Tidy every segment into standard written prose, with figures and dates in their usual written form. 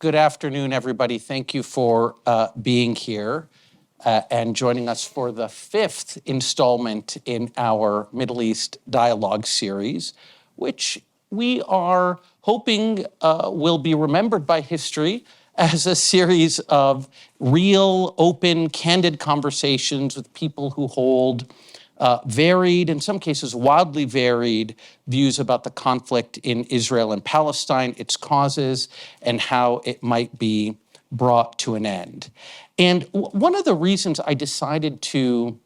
Good afternoon, everybody. Thank you for being here and joining us for the fifth installment in our Middle East Dialogue series, which we are hoping will be remembered by history as a series of real, open, candid conversations with people who hold varied, in some cases wildly varied, views about the conflict in Israel and Palestine, its causes, and how it might be brought to an end. And one of the reasons I decided to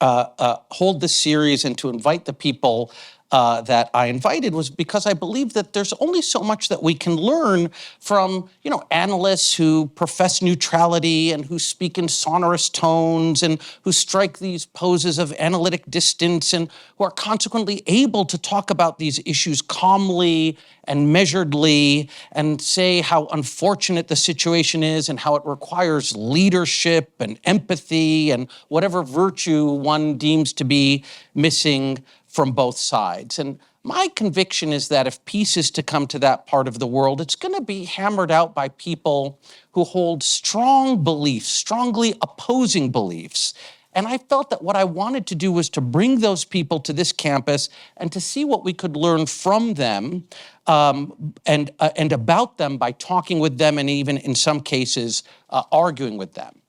hold this series and to invite the people that I invited was because I believe that there's only so much that we can learn from, analysts who profess neutrality and who speak in sonorous tones and who strike these poses of analytic distance and who are consequently able to talk about these issues calmly and measuredly and say how unfortunate the situation is and how it requires leadership and empathy and whatever virtue one deems to be missing from both sides. And my conviction is that if peace is to come to that part of the world, it's going to be hammered out by people who hold strong beliefs, strongly opposing beliefs. And I felt that what I wanted to do was to bring those people to this campus and to see what we could learn from them and about them by talking with them and even in some cases arguing with them.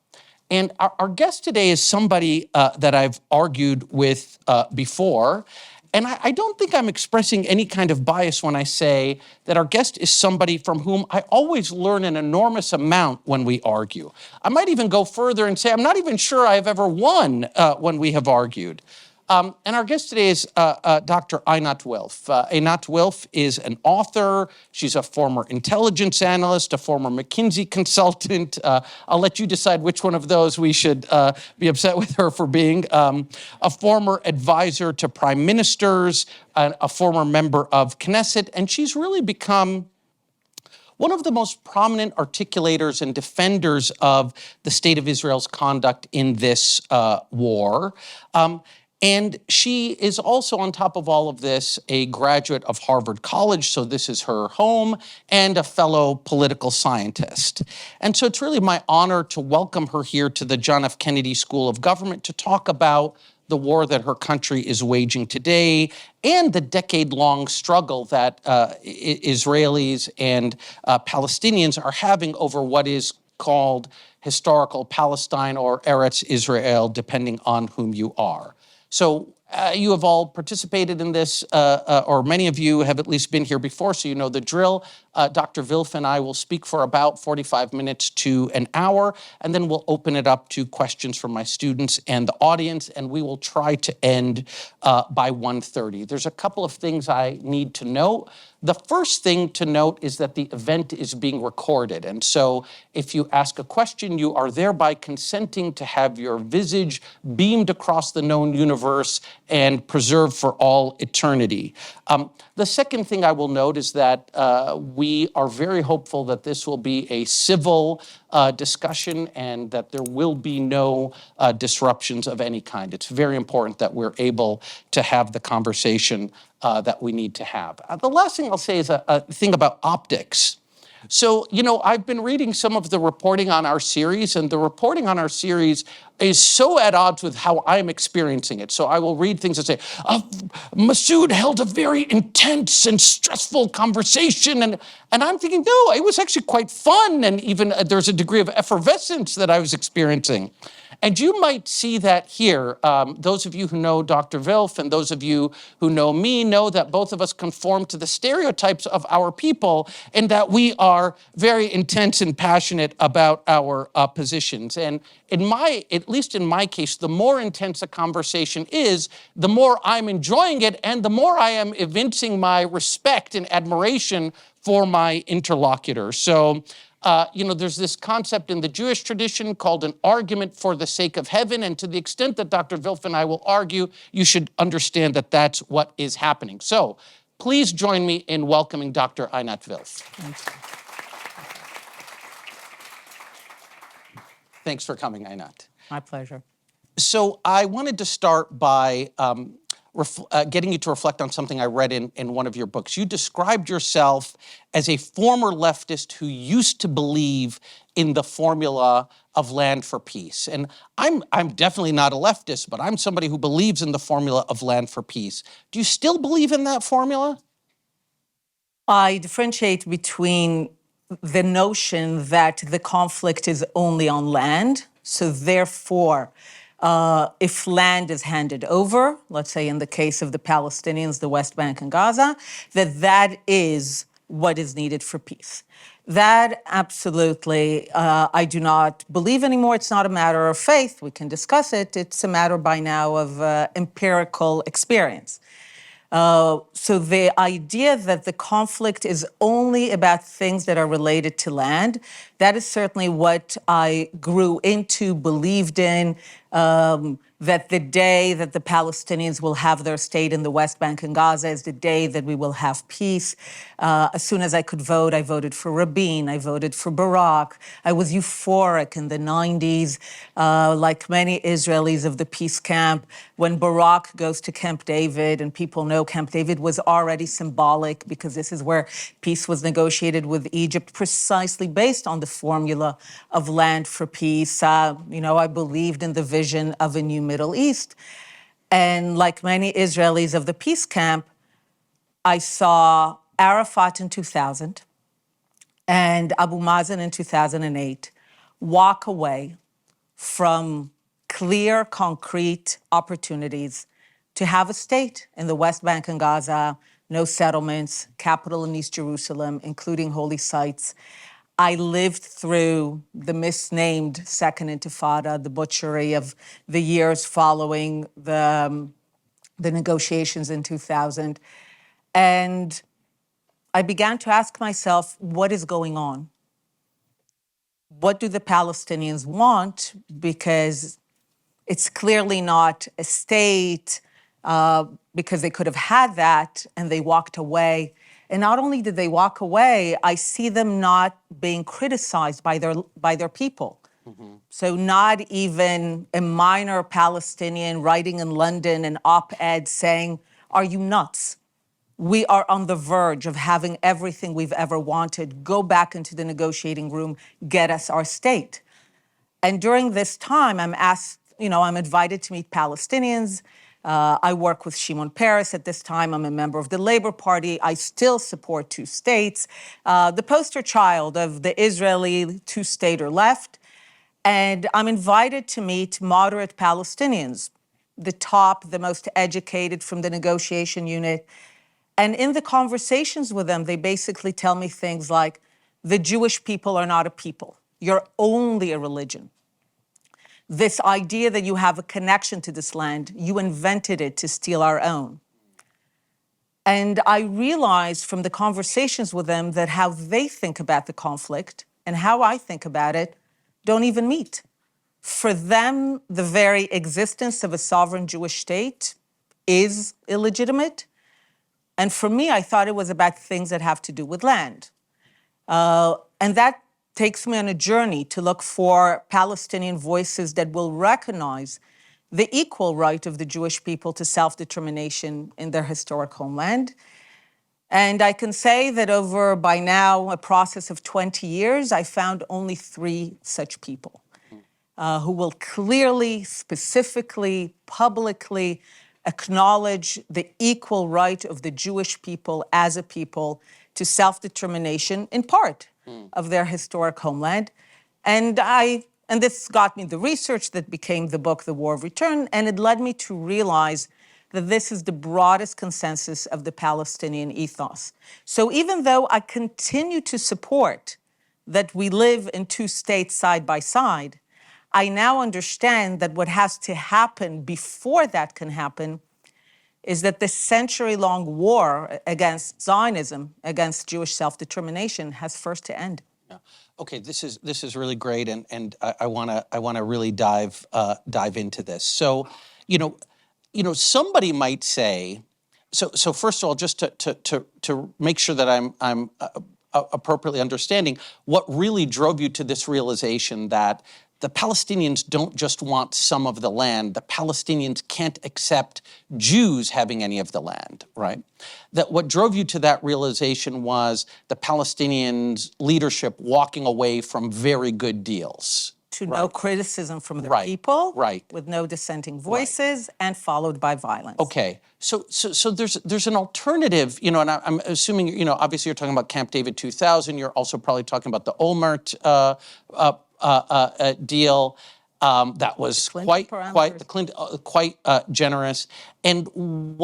And our guest today is somebody that I've argued with before. And I don't think I'm expressing any kind of bias when I say that our guest is somebody from whom I always learn an enormous amount when we argue. I might even go further and say I'm not even sure I've ever won when we have argued. And our guest today is Dr. Einat Wilf. Einat Wilf is an author. She's a former intelligence analyst, a former McKinsey consultant. I'll let you decide which one of those we should be upset with her for being. A former advisor to prime ministers, a former member of Knesset, and she's really become one of the most prominent articulators and defenders of the state of Israel's conduct in this war. And she is also, on top of all of this, a graduate of Harvard College, so this is her home, and a fellow political scientist. And so it's really my honor to welcome her here to the John F. Kennedy School of Government to talk about the war that her country is waging today and the decade-long struggle that Israelis and Palestinians are having over what is called historical Palestine or Eretz Israel, depending on whom you are. So you have all participated in this, or many of you have at least been here before, so you know the drill. Dr. Wilf and I will speak for about 45 minutes to an hour, and then we'll open it up to questions from my students and the audience, and we will try to end by 1:30. There's a couple of things I need to note. The first thing to note is that the event is being recorded. And so if you ask a question, you are thereby consenting to have your visage beamed across the known universe and preserved for all eternity. The second thing I will note is that we are very hopeful that this will be a civil discussion and that there will be no disruptions of any kind. It's very important that we're able to have the conversation that we need to have. The last thing I'll say is a thing about optics. So, I've been reading some of the reporting on our series, and the reporting on our series is so at odds with how I'm experiencing it. So I will read things that say, Masoud held a very intense and stressful conversation. And I'm thinking, no, it was actually quite fun. And even there's a degree of effervescence that I was experiencing. And you might see that here. Those of you who know Dr. Wilf and those of you who know me know that both of us conform to the stereotypes of our people and that we are very intense and passionate about our positions. And at least in my case, the more intense a conversation is, the more I'm enjoying it and the more I am evincing my respect and admiration for my interlocutor. So, there's this concept in the Jewish tradition called an argument for the sake of heaven. And to the extent that Dr. Wilf and I will argue, you should understand that that's what is happening. So please join me in welcoming Dr. Einat Wilf. Thanks for coming, Einat. My pleasure. So I wanted to start by getting you to reflect on something I read in one of your books. You described yourself as a former leftist who used to believe in the formula of land for peace. And I'm definitely not a leftist, but I'm somebody who believes in the formula of land for peace. Do you still believe in that formula? I differentiate between the notion that the conflict is only on land. So therefore, if land is handed over, let's say in the case of the Palestinians, the West Bank and Gaza, that is what is needed for peace. That absolutely, I do not believe anymore. It's not a matter of faith. We can discuss it. It's a matter by now of empirical experience. So the idea that the conflict is only about things that are related to land, that is certainly what I grew into, believed in, that the day that the Palestinians will have their state in the West Bank and Gaza is the day that we will have peace. As soon as I could vote, I voted for Rabin, I voted for Barak. I was euphoric in the 90s, like many Israelis of the peace camp. When Barak goes to Camp David, and people know Camp David was already symbolic because this is where peace was negotiated with Egypt, precisely based on the formula of land for peace. I believed in the vision of a new Middle East. And like many Israelis of the peace camp, I saw Arafat in 2000 and Abu Mazen in 2008 walk away from clear, concrete opportunities to have a state in the West Bank and Gaza, no settlements, capital in East Jerusalem, including holy sites. I lived through the misnamed Second Intifada, the butchery of the years following the negotiations in 2000. And I began to ask myself, what is going on? What do the Palestinians want? Because it's clearly not a state, because they could have had that and they walked away. And not only did they walk away, I see them not being criticized by their people. Mm-hmm. So not even a minor Palestinian writing in London an op-ed saying, "Are you nuts? We are on the verge of having everything we've ever wanted. Go back into the negotiating room, get us our state." And during this time, I'm invited to meet Palestinians. I work with Shimon Peres. At this time, I'm a member of the Labor Party. I still support two states, the poster child of the Israeli two-stater left. And I'm invited to meet moderate Palestinians, the most educated from the negotiation unit. And in the conversations with them, they basically tell me things like, the Jewish people are not a people. You're only a religion. This idea that you have a connection to this land, you invented it to steal our own. And I realized from the conversations with them that how they think about the conflict and how I think about it don't even meet. For them, the very existence of a sovereign Jewish state is illegitimate. And for me, I thought it was about things that have to do with land. And that takes me on a journey to look for Palestinian voices that will recognize the equal right of the Jewish people to self-determination in their historic homeland. And I can say that over, by now, a process of 20 years, I found only 3 such people who will clearly, specifically, publicly acknowledge the equal right of the Jewish people as a people to self-determination in part of their historic homeland. And this got me the research that became the book, The War of Return, and it led me to realize that this is the broadest consensus of the Palestinian ethos. So even though I continue to support that we live in 2 states side by side, I now understand that what has to happen before that can happen is that the century-long war against Zionism, against Jewish self-determination, has first to end. Yeah. Okay, this is really great, and I wanna really dive into this. So, somebody might say, so first of all, just to make sure that I'm appropriately understanding, what really drove you to this realization that the Palestinians don't just want some of the land. The Palestinians can't accept Jews having any of the land, right? That what drove you to that realization was the Palestinians' leadership walking away from very good deals. To no criticism from the Right, people, right. with no dissenting voices, and followed by violence. Okay, so there's an alternative, you know, and I'm assuming, you know, obviously you're talking about Camp David 2000. You're also probably talking about the Olmert deal. That was quite generous. And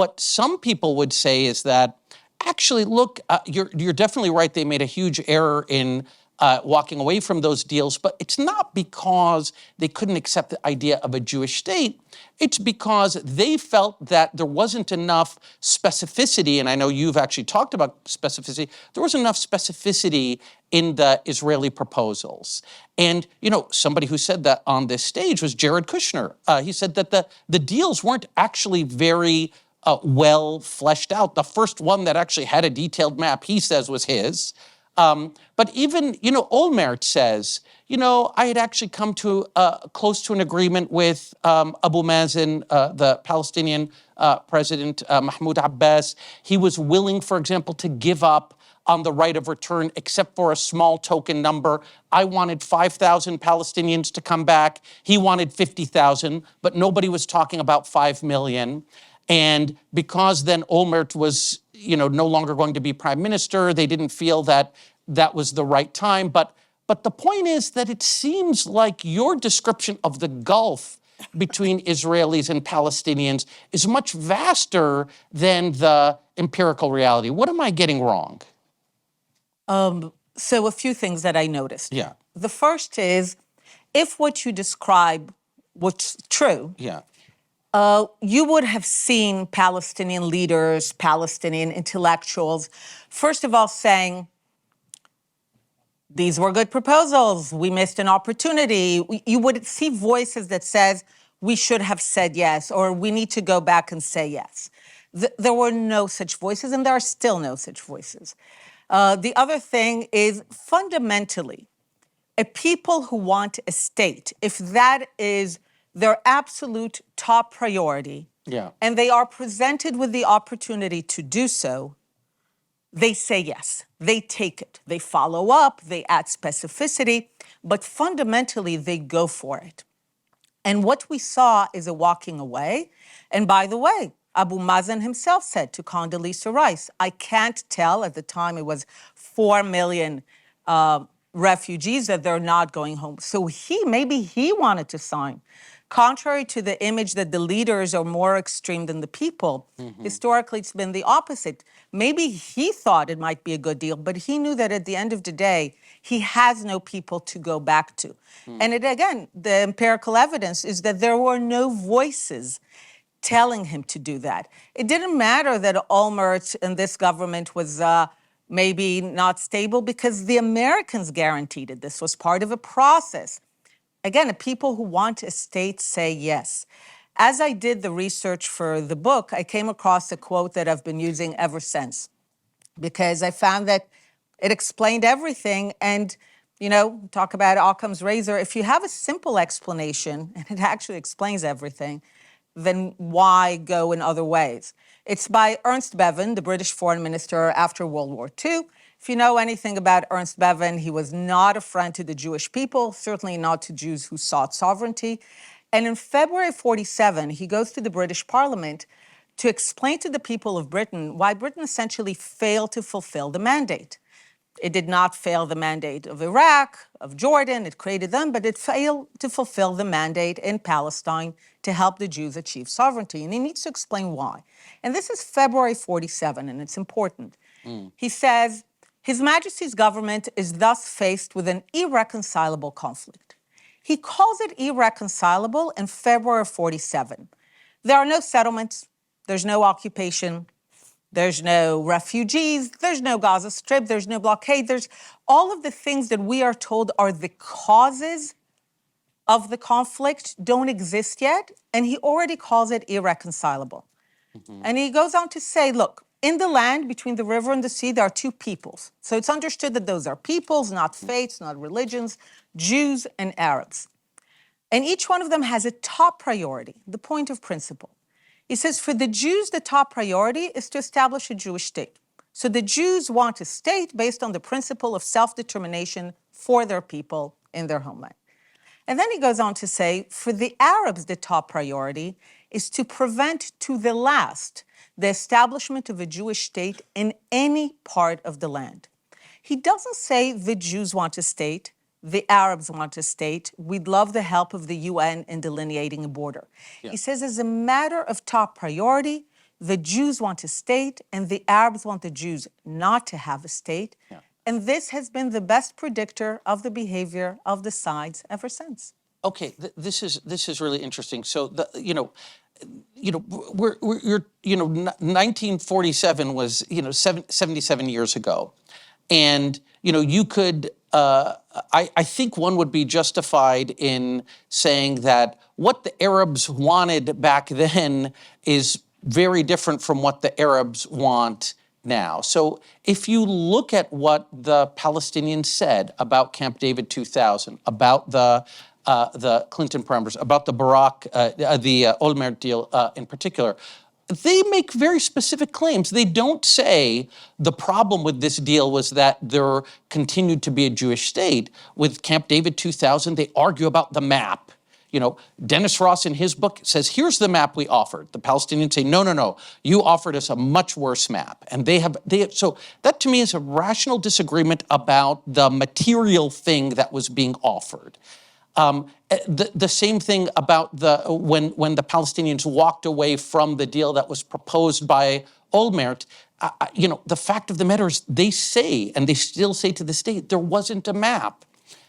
what some people would say is that actually, look, you're definitely right. They made a huge error in walking away from those deals, but it's not because they couldn't accept the idea of a Jewish state. It's because they felt that there wasn't enough specificity, and I know you've actually talked about specificity, there wasn't enough specificity in the Israeli proposals. And, you know, somebody who said that on this stage was Jared Kushner. He said that the deals weren't actually very well fleshed out. The first one that actually had a detailed map, he says, was his. But even, you know, Olmert says, you know, I had actually come to close to an agreement with Abu Mazen, the Palestinian president, Mahmoud Abbas. He was willing, for example, to give up on the right of return, except for a small token number. I wanted 5,000 Palestinians to come back. He wanted 50,000, but nobody was talking about 5 million. And because then Olmert was, you know, no longer going to be prime minister, they didn't feel that that was the right time. But the point is that it seems like your description of the gulf between Israelis and Palestinians is much vaster than the empirical reality. What am I getting wrong? So a few things that I noticed. Yeah. The first is, if what you describe was true, Yeah. you would have seen Palestinian leaders, Palestinian intellectuals, first of all saying, these were good proposals, we missed an opportunity. You would see voices that says, we should have said yes, or we need to go back and say yes. There were no such voices, and there are still no such voices. The other thing is, fundamentally, a people who want a state, if that is their absolute top priority, Yeah. and they are presented with the opportunity to do so, they say yes. They take it. They follow up, they add specificity, but fundamentally, they go for it. And what we saw is a walking away. And by the way, Abu Mazen himself said to Condoleezza Rice, I can't tell, at the time it was 4 million refugees, that they're not going home. So maybe he wanted to sign. Contrary to the image that the leaders are more extreme than the people, historically it's been the opposite. Maybe he thought it might be a good deal, but he knew that at the end of the day, he has no people to go back to. And again, the empirical evidence is that there were no voices telling him to do that. It didn't matter that Olmert and this government was maybe not stable, because the Americans guaranteed it. This was part of a process. Again, the people who want a state say yes. As I did the research for the book, I came across a quote that I've been using ever since, because I found that it explained everything. And, you know, talk about Occam's razor. If you have a simple explanation, and it actually explains everything, then why go in other ways? It's by Ernst Bevin, the British foreign minister after World War II. If you know anything about Ernst Bevin, he was not a friend to the Jewish people, certainly not to Jews who sought sovereignty. And in February 47, he goes to the British Parliament to explain to the people of Britain why Britain essentially failed to fulfill the mandate. It did not fail the mandate of Iraq, of Jordan, it created them, but it failed to fulfill the mandate in Palestine to help the Jews achieve sovereignty. And he needs to explain why. And this is February 47, and it's important. He says, His Majesty's government is thus faced with an irreconcilable conflict. He calls it irreconcilable in February 47. There are no settlements, there's no occupation, there's no refugees, there's no Gaza Strip, there's no blockade, there's all of the things that we are told are the causes of the conflict don't exist yet, and he already calls it irreconcilable. And he goes on to say, look, in the land between the river and the sea, there are two peoples. So it's understood that those are peoples, not faiths, not religions, Jews and Arabs. And each one of them has a top priority, the point of principle. He says, for the Jews, the top priority is to establish a Jewish state. So the Jews want a state based on the principle of self-determination for their people in their homeland. And then he goes on to say, for the Arabs, the top priority is to prevent to the last the establishment of a Jewish state in any part of the land. He doesn't say the Jews want a state, the Arabs want a state, we'd love the help of the UN in delineating a border. Yeah. He says, as a matter of top priority, the Jews want a state and the Arabs want the Jews not to have a state. Yeah. And this has been the best predictor of the behavior of the sides ever since. Okay, this is really interesting. So we're 1947 was 77 years ago, and you could I think one would be justified in saying that what the Arabs wanted back then is very different from what the Arabs want now. So if you look at what the Palestinians said about Camp David 2000, about the Clinton parameters, about the the Olmert deal in particular, they make very specific claims. They don't say the problem with this deal was that there continued to be a Jewish state. With Camp David 2000, they argue about the map. Dennis Ross in his book says, here's the map we offered. The Palestinians say, no, you offered us a much worse map. And so that to me is a rational disagreement about the material thing that was being offered. The same thing about when the Palestinians walked away from the deal that was proposed by Olmert. The fact of the matter is they say, and they still say to this day, there wasn't a map.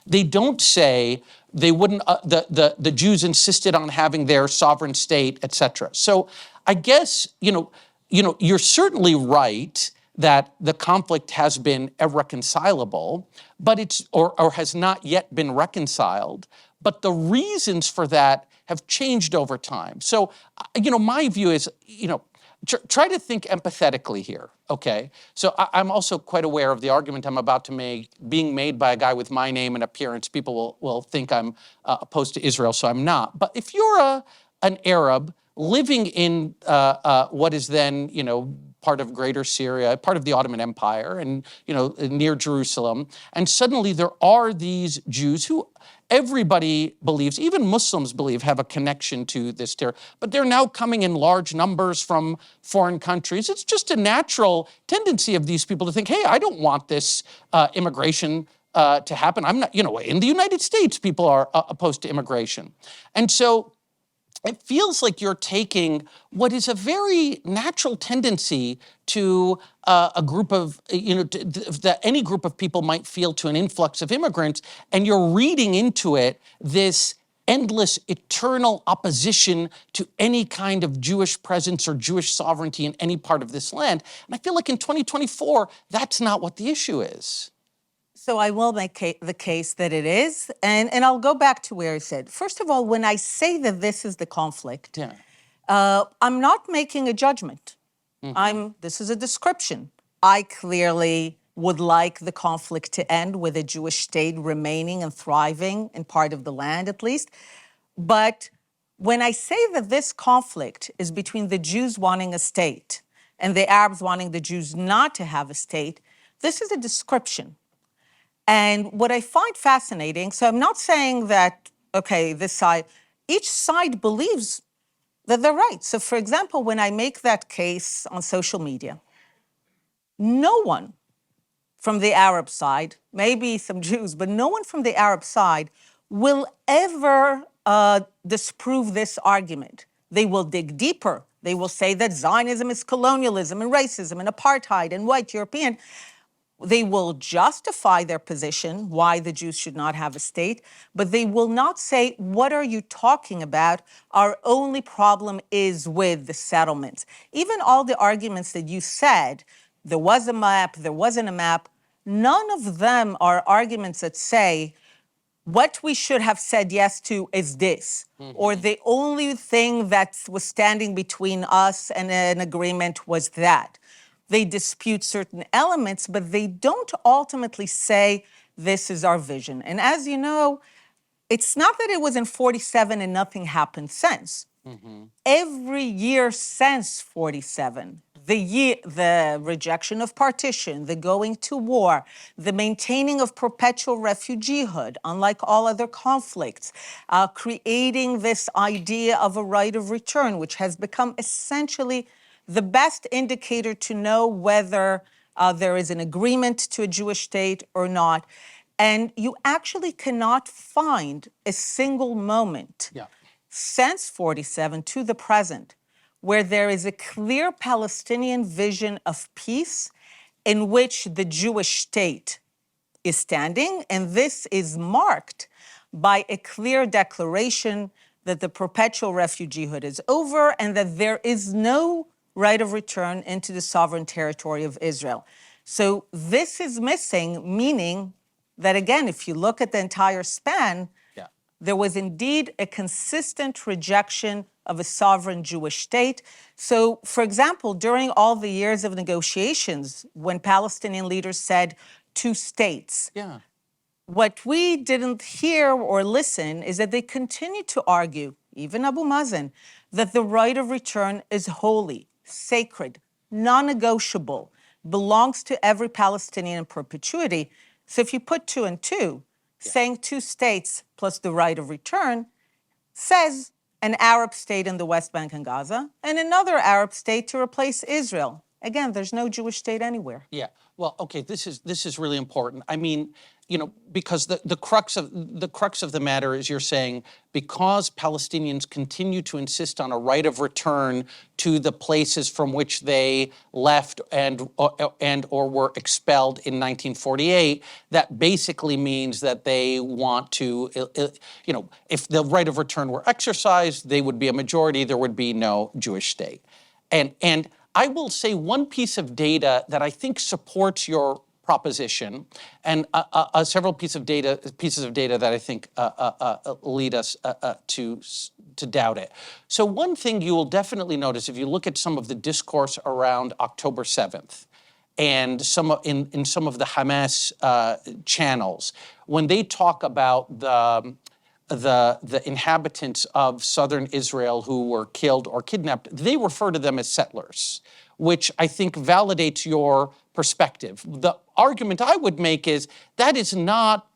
They don't say they wouldn't. The Jews insisted on having their sovereign state, etc. So I guess you're certainly right that the conflict has been irreconcilable, but it's or has not yet been reconciled. But the reasons for that have changed over time. So my view is try to think empathetically here, okay? So I'm also quite aware of the argument I'm about to make being made by a guy with my name and appearance. People will think I'm opposed to Israel, so I'm not. But if you're an Arab living in what is then, part of Greater Syria, part of the Ottoman Empire, and near Jerusalem, and suddenly there are these Jews who everybody believes, even Muslims believe, have a connection to this terror, but they're now coming in large numbers from foreign countries. It's just a natural tendency of these people to think, hey, I don't want this immigration to happen. I'm not, in the United States, people are opposed to immigration. And so it feels like you're taking what is a very natural tendency to a group of, that any group of people might feel to an influx of immigrants, and you're reading into it this endless, eternal opposition to any kind of Jewish presence or Jewish sovereignty in any part of this land. And I feel like in 2024, that's not what the issue is. So I will make the case that it is, and I'll go back to where I said. First of all, when I say that this is the conflict, I'm not making a judgment. This is a description. I clearly would like the conflict to end with a Jewish state remaining and thriving in part of the land, at least. But when I say that this conflict is between the Jews wanting a state and the Arabs wanting the Jews not to have a state, this is a description. And what I find fascinating, so I'm not saying that, okay, this side, each side believes that they're right. So for example, when I make that case on social media, no one from the Arab side, maybe some Jews, but no one from the Arab side will ever disprove this argument. They will dig deeper. They will say that Zionism is colonialism and racism and apartheid and white European. They will justify their position, why the Jews should not have a state, but they will not say, what are you talking about? Our only problem is with the settlements. Even all the arguments that you said, there was a map, there wasn't a map, none of them are arguments that say, what we should have said yes to is this, or the only thing that was standing between us and an agreement was that. They dispute certain elements, but they don't ultimately say, this is our vision. And as you know, it's not that it was in 47 and nothing happened since. Every year since 47, the rejection of partition, the going to war, the maintaining of perpetual refugeehood, unlike all other conflicts, creating this idea of a right of return, which has become essentially the best indicator to know whether there is an agreement to a Jewish state or not. And you actually cannot find a single moment since 47 to the present where there is a clear Palestinian vision of peace in which the Jewish state is standing. And this is marked by a clear declaration that the perpetual refugeehood is over and that there is no right of return into the sovereign territory of Israel. So this is missing, meaning that, again, if you look at the entire span, there was indeed a consistent rejection of a sovereign Jewish state. So, for example, during all the years of negotiations, when Palestinian leaders said 2 states, what we didn't hear or listen is that they continued to argue, even Abu Mazen, that the right of return is holy, sacred, non-negotiable, belongs to every Palestinian in perpetuity. So if you put 2 and 2, saying 2 states plus the right of return says an Arab state in the West Bank and Gaza and another Arab state to replace Israel. Again, there's no Jewish state anywhere. Yeah. Well, okay, this is really important. I mean, because the crux of the matter is you're saying because Palestinians continue to insist on a right of return to the places from which they left and or were expelled in 1948, that basically means that they want to, if the right of return were exercised, they would be a majority. There would be no Jewish state, and I will say one piece of data that I think supports your proposition, and several pieces of data that I think lead us to doubt it. So one thing you will definitely notice if you look at some of the discourse around October 7th, and in some of the Hamas channels, when they talk about the inhabitants of southern Israel who were killed or kidnapped, they refer to them as settlers, which I think validates your perspective. The argument I would make is that is not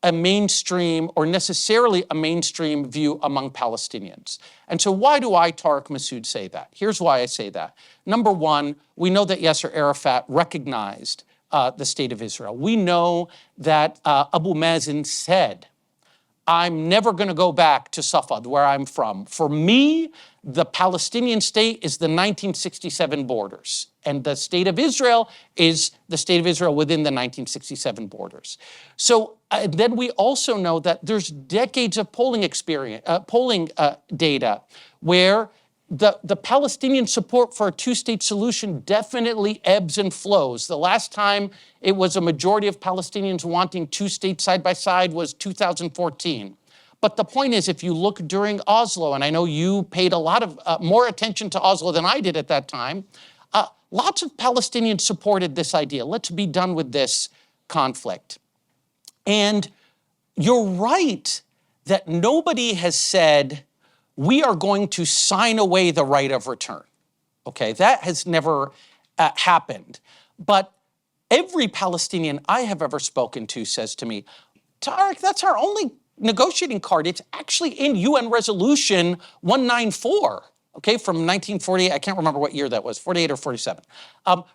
a mainstream or necessarily a mainstream view among Palestinians. And so why do I, Tarek Masoud, say that? Here's why I say that. Number one, we know that Yasser Arafat recognized the state of Israel. We know that Abu Mazen said, I'm never going to go back to Safad, where I'm from. For me, the Palestinian state is the 1967 borders, and the state of Israel is the state of Israel within the 1967 borders. So then we also know that there's decades of polling data where the Palestinian support for a 2-state solution definitely ebbs and flows. The last time it was a majority of Palestinians wanting 2 states side by side was 2014. But the point is, if you look during Oslo, and I know you paid a lot of more attention to Oslo than I did at that time, lots of Palestinians supported this idea. Let's be done with this conflict. And you're right that nobody has said, we are going to sign away the right of return. Okay, that has never happened. But every Palestinian I have ever spoken to says to me, Tarek, that's our only negotiating card. It's actually in UN Resolution 194, okay, from 1948. I can't remember what year that was, 48 or 47.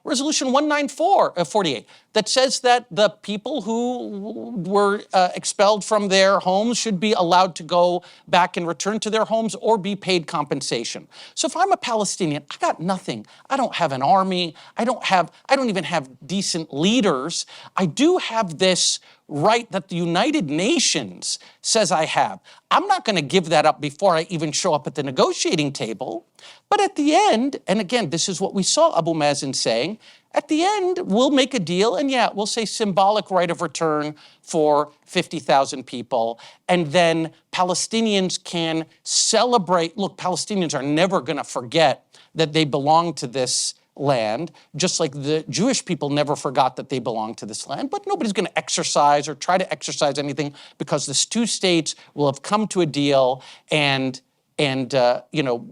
Resolution 194, 48, that says that the people who were expelled from their homes should be allowed to go back and return to their homes or be paid compensation. So if I'm a Palestinian, I got nothing. I don't have an army. I don't even have decent leaders. I do have this right that the United Nations says I have. I'm not going to give that up before I even show up at the negotiating table. But at the end, and again, this is what we saw Abu Mazen saying, at the end, we'll make a deal, and yeah, we'll say symbolic right of return for 50,000 people, and then Palestinians can celebrate. Look, Palestinians are never going to forget that they belong to this land, just like the Jewish people never forgot that they belong to this land. But nobody's going to exercise or try to exercise anything because the two states will have come to a deal, and you know,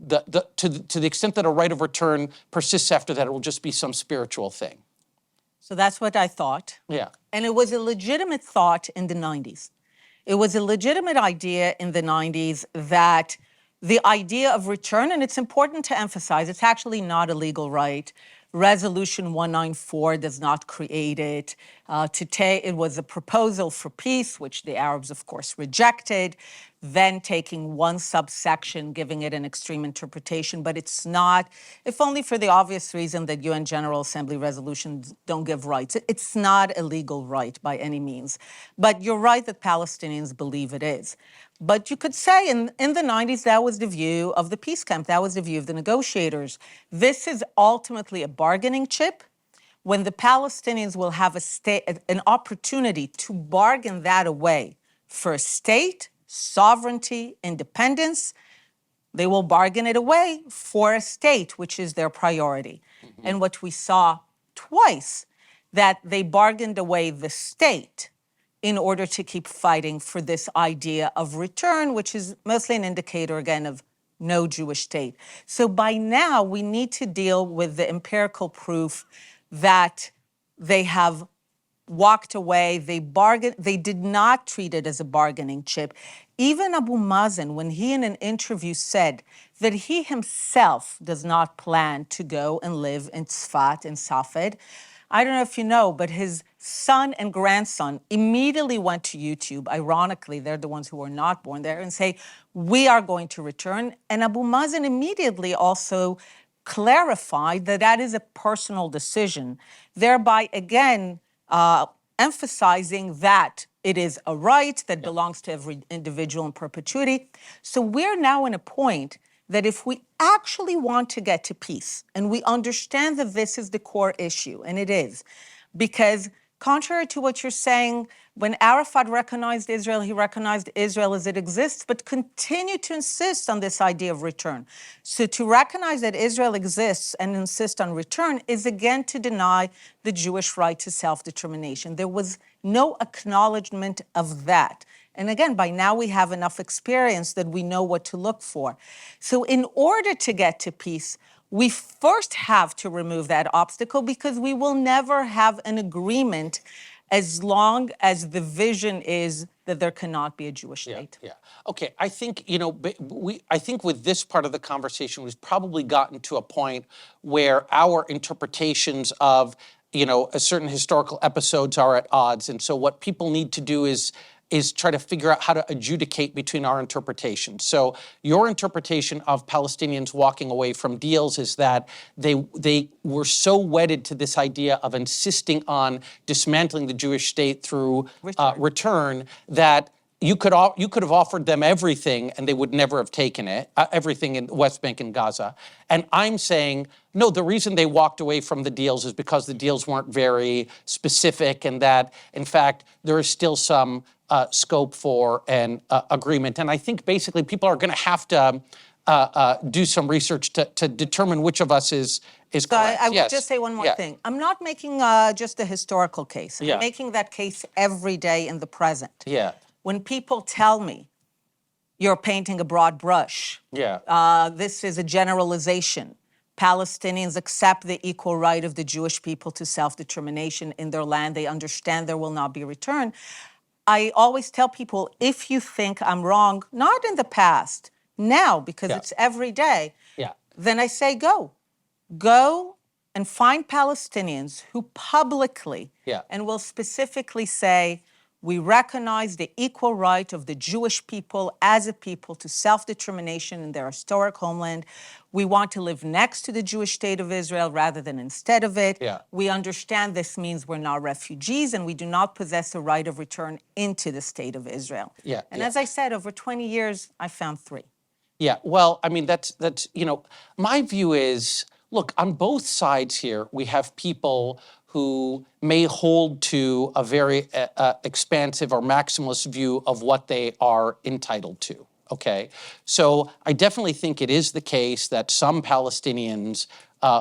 to the extent that a right of return persists after that, it will just be some spiritual thing. So that's what I thought. Yeah. And it was a legitimate thought in the 90s. It was a legitimate idea in the 90s that the idea of return, and it's important to emphasize, it's actually not a legal right. Resolution 194 does not create it. It was a proposal for peace, which the Arabs, of course, rejected, then taking one subsection, giving it an extreme interpretation. But it's not, if only for the obvious reason that UN General Assembly resolutions don't give rights. It's not a legal right by any means. But you're right that Palestinians believe it is. But you could say in the 90s, that was the view of the peace camp. That was the view of the negotiators. This is ultimately a bargaining chip. When the Palestinians will have an opportunity to bargain that away for a state, sovereignty, independence, they will bargain it away for a state, which is their priority. Mm-hmm. And what we saw twice, that they bargained away the state in order to keep fighting for this idea of return, which is mostly an indicator, again, of no Jewish state. So by now, we need to deal with the empirical proof that they have walked away, they bargained, they did not treat it as a bargaining chip. Even Abu Mazen, when he in an interview said that he himself does not plan to go and live in Tzfat, in Safed, I don't know if you know, but his son and grandson immediately went to YouTube. Ironically, they're the ones who were not born there, and say, we are going to return. And Abu Mazen immediately also clarified that that is a personal decision, thereby, again, emphasizing that it is a right that belongs to every individual in perpetuity. So we're now in a point that if we actually want to get to peace, and we understand that this is the core issue, and it is, because contrary to what you're saying, when Arafat recognized Israel, he recognized Israel as it exists, but continued to insist on this idea of return. So to recognize that Israel exists and insist on return is again to deny the Jewish right to self-determination. There was no acknowledgement of that. And again, by now we have enough experience that we know what to look for. So in order to get to peace, we first have to remove that obstacle, because we will never have an agreement as long as the vision is that there cannot be a Jewish state. Yeah. Okay. I think, you know, I think with this part of the conversation, we've probably gotten to a point where our interpretations of, you know, a certain historical episodes are at odds. And so what people need to do is try to figure out how to adjudicate between our interpretations. So your interpretation of Palestinians walking away from deals is that they were so wedded to this idea of insisting on dismantling the Jewish state through return that you could have offered them everything and they would never have taken it, everything in the West Bank and Gaza. And I'm saying, no, the reason they walked away from the deals is because the deals weren't very specific, and that, in fact, there is still some scope for an agreement. And I think basically people are going to have to do some research to determine which of us is correct. So I would just say one more thing. I'm not making just a historical case. I'm making that case every day in the present. Yeah. When people tell me, you're painting a broad brush, this is a generalization, Palestinians accept the equal right of the Jewish people to self-determination in their land, they understand there will not be return, I always tell people, if you think I'm wrong, not in the past, now, because it's every day, then I say go. Go and find Palestinians who publicly and will specifically say, we recognize the equal right of the Jewish people as a people to self-determination in their historic homeland. We want to live next to the Jewish state of Israel rather than instead of it. We understand this means we're not refugees and we do not possess a right of return into the state of Israel. And as I said, over 20 years, I found 3. Yeah, well, I mean, that's you know, my view is, look, on both sides here, we have people who may hold to a very expansive or maximalist view of what they are entitled to, okay? So I definitely think it is the case that some Palestinians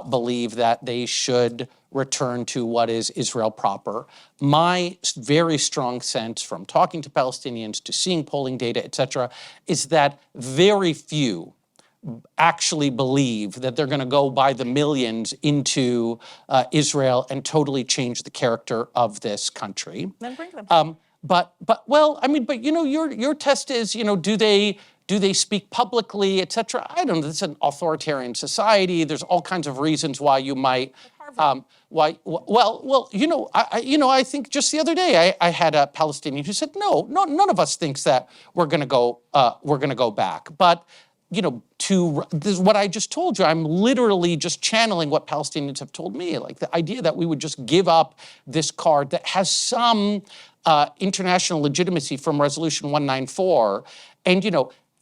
believe that they should return to what is Israel proper. My very strong sense from talking to Palestinians, to seeing polling data, et cetera, is that very few actually believe that they're going to go by the millions into Israel and totally change the character of this country. Then bring them. But well, I mean, but your test is, do they speak publicly, et cetera? I don't know. It's an authoritarian society. There's all kinds of reasons why you might. I think just the other day I had a Palestinian who said, no, none of us thinks that we're going to go back. But this is what I just told you. I'm literally just channeling what Palestinians have told me, like the idea that we would just give up this card that has some international legitimacy from Resolution 194. And,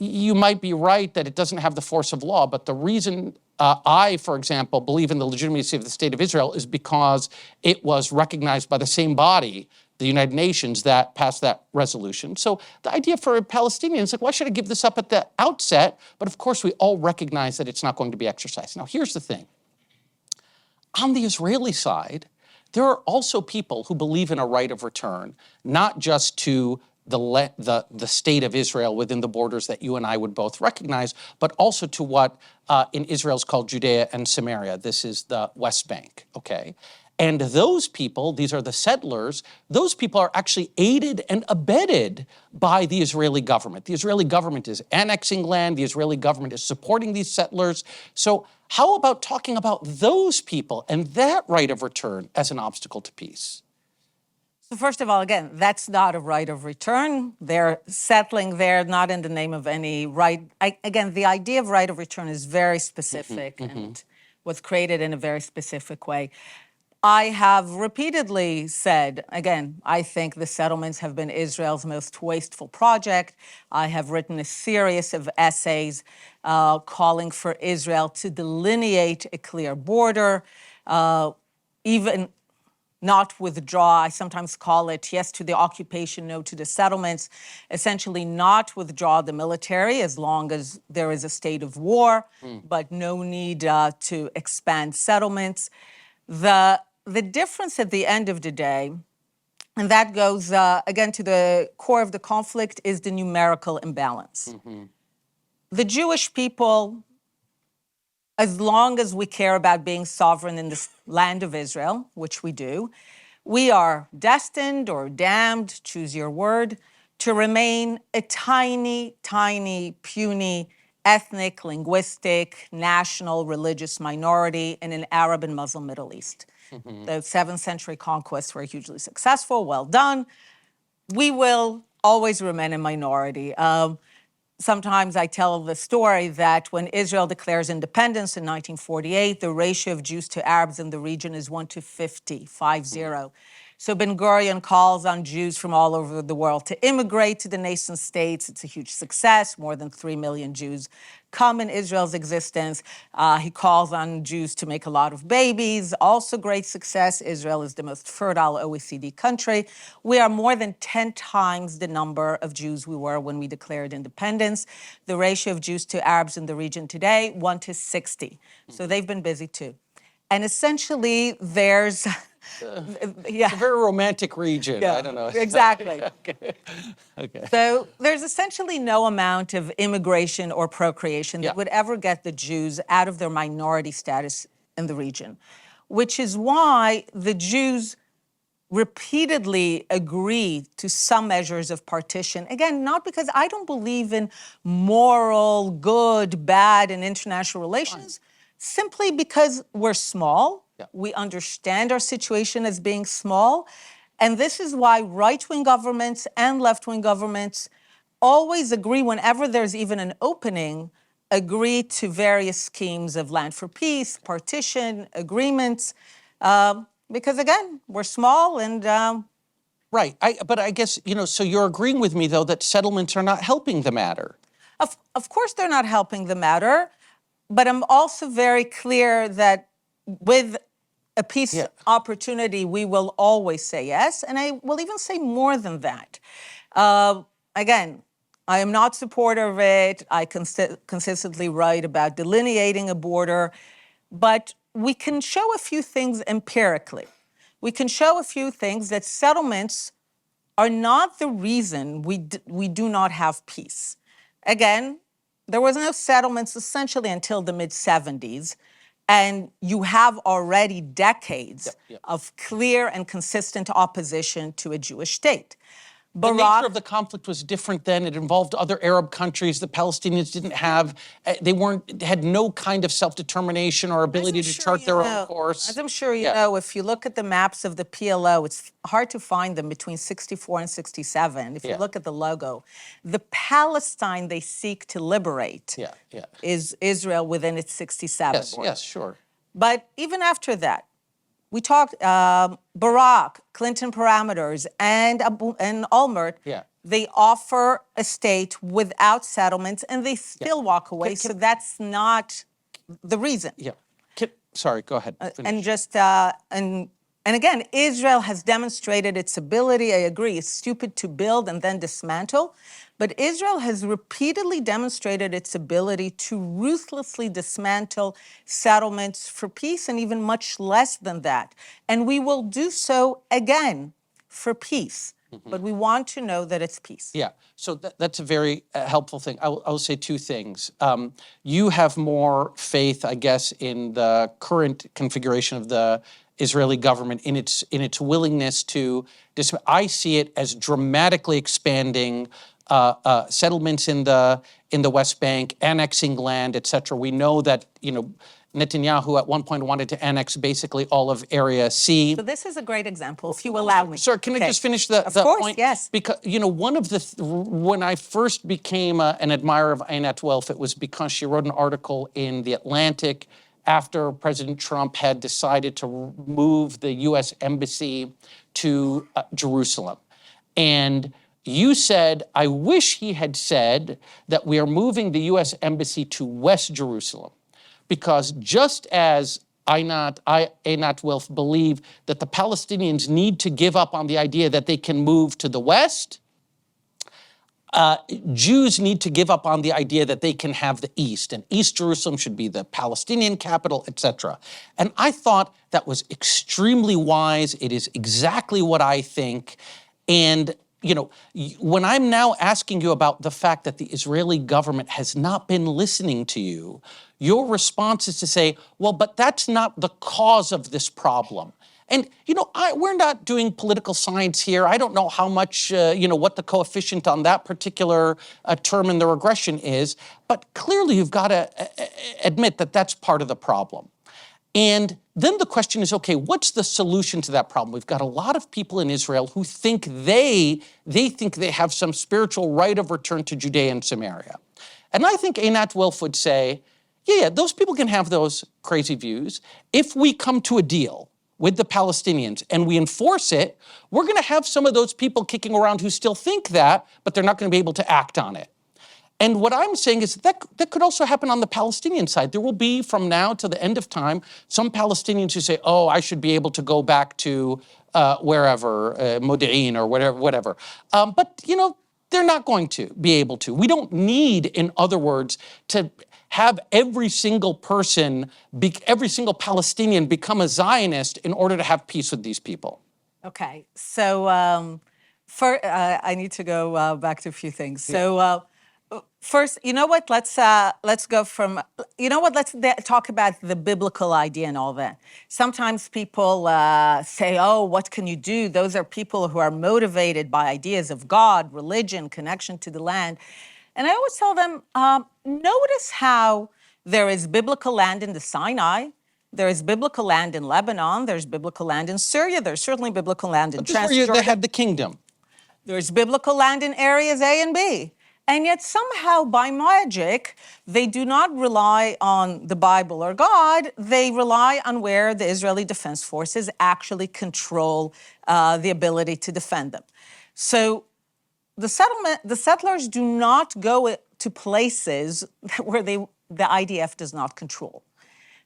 you might be right that it doesn't have the force of law, but the reason I, for example, believe in the legitimacy of the State of Israel is because it was recognized by the same body, the United Nations, that passed that resolution. So the idea for Palestinians, like, why should I give this up at the outset? But of course, we all recognize that it's not going to be exercised. Now, here's the thing. On the Israeli side, there are also people who believe in a right of return, not just to the state of Israel within the borders that you and I would both recognize, but also to what in Israel is called Judea and Samaria. This is the West Bank, okay? And those people, these are the settlers, those people are actually aided and abetted by the Israeli government. The Israeli government is annexing land. The Israeli government is supporting these settlers. So how about talking about those people and that right of return as an obstacle to peace? So first of all, again, that's not a right of return. They're settling there not in the name of any right. Again, the idea of right of return is very specific and was created in a very specific way. I have repeatedly said, again, I think the settlements have been Israel's most wasteful project. I have written a series of essays calling for Israel to delineate a clear border, even not withdraw. I sometimes call it yes to the occupation, no to the settlements, essentially not withdraw the military as long as there is a state of war, but no need to expand settlements. The difference at the end of the day, and that goes, again, to the core of the conflict, is the numerical imbalance. The Jewish people, as long as we care about being sovereign in the land of Israel, which we do, we are destined or damned, choose your word, to remain a tiny, tiny, puny, ethnic, linguistic, national, religious minority in an Arab and Muslim Middle East. The 7th century conquests were hugely successful, well done. We will always remain a minority. Sometimes I tell the story that when Israel declares independence in 1948, the ratio of Jews to Arabs in the region is 1 to 50, 5-0. So Ben Gurion calls on Jews from all over the world to immigrate to the nation states. It's a huge success. More than 3 million Jews come in Israel's existence. He calls on Jews to make a lot of babies. Also great success. Israel is the most fertile OECD country. We are more than 10 times the number of Jews we were when we declared independence. The ratio of Jews to Arabs in the region today, 1 to 60. So they've been busy too. And essentially, there's... It's a very romantic region. Yeah, I don't know. Exactly. Okay. So there's essentially no amount of immigration or procreation that would ever get the Jews out of their minority status in the region, which is why the Jews repeatedly agree to some measures of partition. Again, not because I don't believe in moral, good, bad, and international relations, simply because we're small. We understand our situation as being small. And this is why right-wing governments and left-wing governments always agree, whenever there's even an opening, agree to various schemes of land for peace, partition, agreements, because again, we're small and... Right. But I guess, so you're agreeing with me, though, that settlements are not helping the matter. Of course they're not helping the matter, but I'm also very clear that with a peace opportunity, we will always say yes. And I will even say more than that. Again, I am not supporter of it. I consistently write about delineating a border. But we can show a few things empirically. We can show a few things that settlements are not the reason we do not have peace. Again, there was no settlements essentially until the mid-70s, and you have already decades of clear and consistent opposition to a Jewish state. The nature of the conflict was different then. It involved other Arab countries. The Palestinians didn't have, had no kind of self-determination or ability to chart their own course. As I'm sure you know, if you look at the maps of the PLO, it's hard to find them between 64 and 67. If you look at the logo, the Palestine they seek to liberate is Israel within its 67 border. Yes, sure. But even after that, we talked Barack, Clinton parameters, and Olmert. They offer a state without settlements, and they still walk away. So that's not the reason. Sorry, go ahead. Finish. And again, Israel has demonstrated its ability. I agree, it's stupid to build and then dismantle. But Israel has repeatedly demonstrated its ability to ruthlessly dismantle settlements for peace, and even much less than that. And we will do so again for peace. But we want to know that it's peace. So that's a very helpful thing. I will say two things. You have more faith, I guess, in the current configuration of the Israeli government in its willingness to. I see it as dramatically expanding settlements in the West Bank, annexing land, et cetera. We know that Netanyahu at one point wanted to annex basically all of Area C. So this is a great example, if you allow me. Sir, can I just finish the point? Of course, yes. Because, one of when I first became an admirer of Einat Wilf, it was because she wrote an article in The Atlantic after President Trump had decided to move the U.S. Embassy to Jerusalem. And you said, I wish he had said that we are moving the U.S. Embassy to West Jerusalem, because just as Einat Wilf believe that the Palestinians need to give up on the idea that they can move to the West, Jews need to give up on the idea that they can have the East, and East Jerusalem should be the Palestinian capital, etc. And I thought that was extremely wise. It is exactly what I think. And when I'm now asking you about the fact that the Israeli government has not been listening to you, your response is to say, well, but that's not the cause of this problem. And, we're not doing political science here. I don't know how much, what the coefficient on that particular term in the regression is, but clearly you've got to admit that that's part of the problem. And then the question is, okay, what's the solution to that problem? We've got a lot of people in Israel who think they think they have some spiritual right of return to Judea and Samaria. And I think Einat Wilf would say, those people can have those crazy views. If we come to a deal with the Palestinians and we enforce it, we're going to have some of those people kicking around who still think that, but they're not going to be able to act on it. And what I'm saying is that could also happen on the Palestinian side. There will be, from now to the end of time, some Palestinians who say, oh, I should be able to go back to wherever, Modi'in or whatever. But, they're not going to be able to. We don't need, in other words, to have every single person, every single Palestinian become a Zionist in order to have peace with these people. Okay, so I need to go back to a few things. So first, let's go from, let's talk about the biblical idea and all that. Sometimes people say, oh, what can you do? Those are people who are motivated by ideas of God, religion, connection to the land. And I always tell them, notice how there is biblical land in the Sinai, there is biblical land in Lebanon, there's biblical land in Syria, there's certainly biblical land in Transjordan. They had the kingdom. There's biblical land in areas A and B. And yet somehow, by magic, they do not rely on the Bible or God. They rely on where the Israeli Defense Forces actually control the ability to defend them. So the settlers do not go to places where the IDF does not control.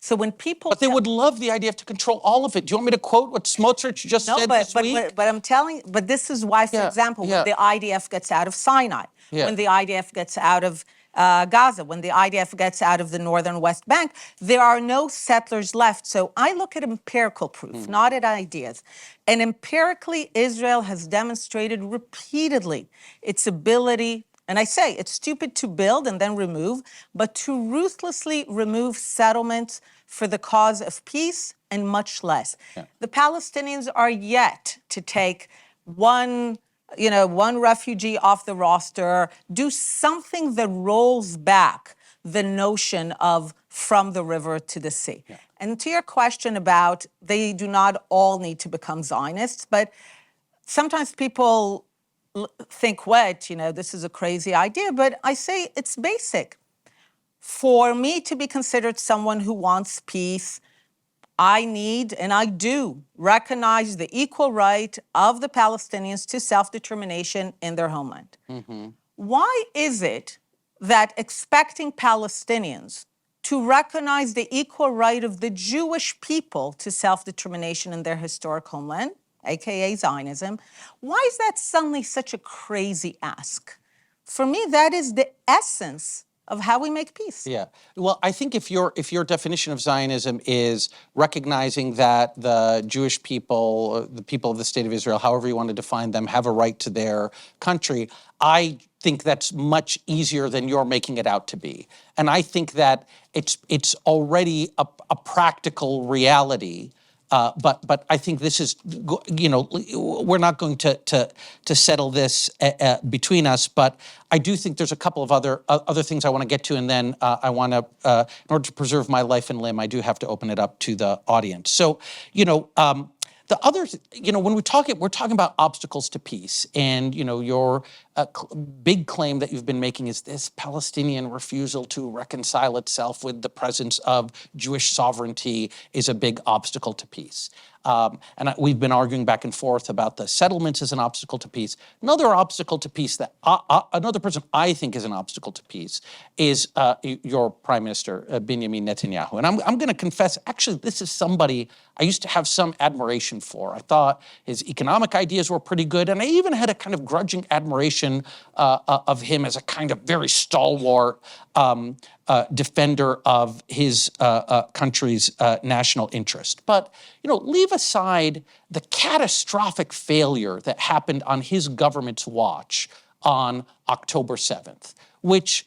So when people... But they would love the IDF to control all of it. Do you want me to quote what Smotrich just said this week? But I'm telling... But this is why, for example, when the IDF gets out of Sinai, when the IDF gets out of Gaza. When the IDF gets out of the northern West Bank, there are no settlers left. So I look at empirical proof, not at ideas. And empirically, Israel has demonstrated repeatedly its ability, and I say it's stupid to build and then remove, but to ruthlessly remove settlements for the cause of peace and much less. Yeah. The Palestinians are yet to take one refugee off the roster, do something that rolls back the notion of from the river to the sea. Yeah. And to your question about they do not all need to become Zionists, but sometimes people think, what, this is a crazy idea, but I say it's basic. For me to be considered someone who wants peace, I need, and I do, recognize the equal right of the Palestinians to self-determination in their homeland. Mm-hmm. Why is it that expecting Palestinians to recognize the equal right of the Jewish people to self-determination in their historic homeland, aka Zionism, why is that suddenly such a crazy ask? For me, that is the essence of how we make peace. Yeah. Well, I think if your definition of Zionism is recognizing that the Jewish people, the people of the state of Israel, however you want to define them, have a right to their country, I think that's much easier than you're making it out to be. And I think that it's already a practical reality. But I think this is, we're not going to settle this between us. But I do think there's a couple of other things I want to get to, and then I want to, in order to preserve my life and limb, I do have to open it up to the audience. So, the other, when we're talking about obstacles to peace, and your big claim that you've been making is this Palestinian refusal to reconcile itself with the presence of Jewish sovereignty is a big obstacle to peace. And we've been arguing back and forth about the settlements as an obstacle to peace. Another obstacle to peace that another person I think is an obstacle to peace is your Prime Minister, Benjamin Netanyahu. And I'm going to confess, actually, this is somebody I used to have some admiration for. I thought his economic ideas were pretty good, and I even had a kind of grudging admiration of him as a kind of very stalwart defender of his country's national interest. But, leave aside the catastrophic failure that happened on his government's watch on October 7th, which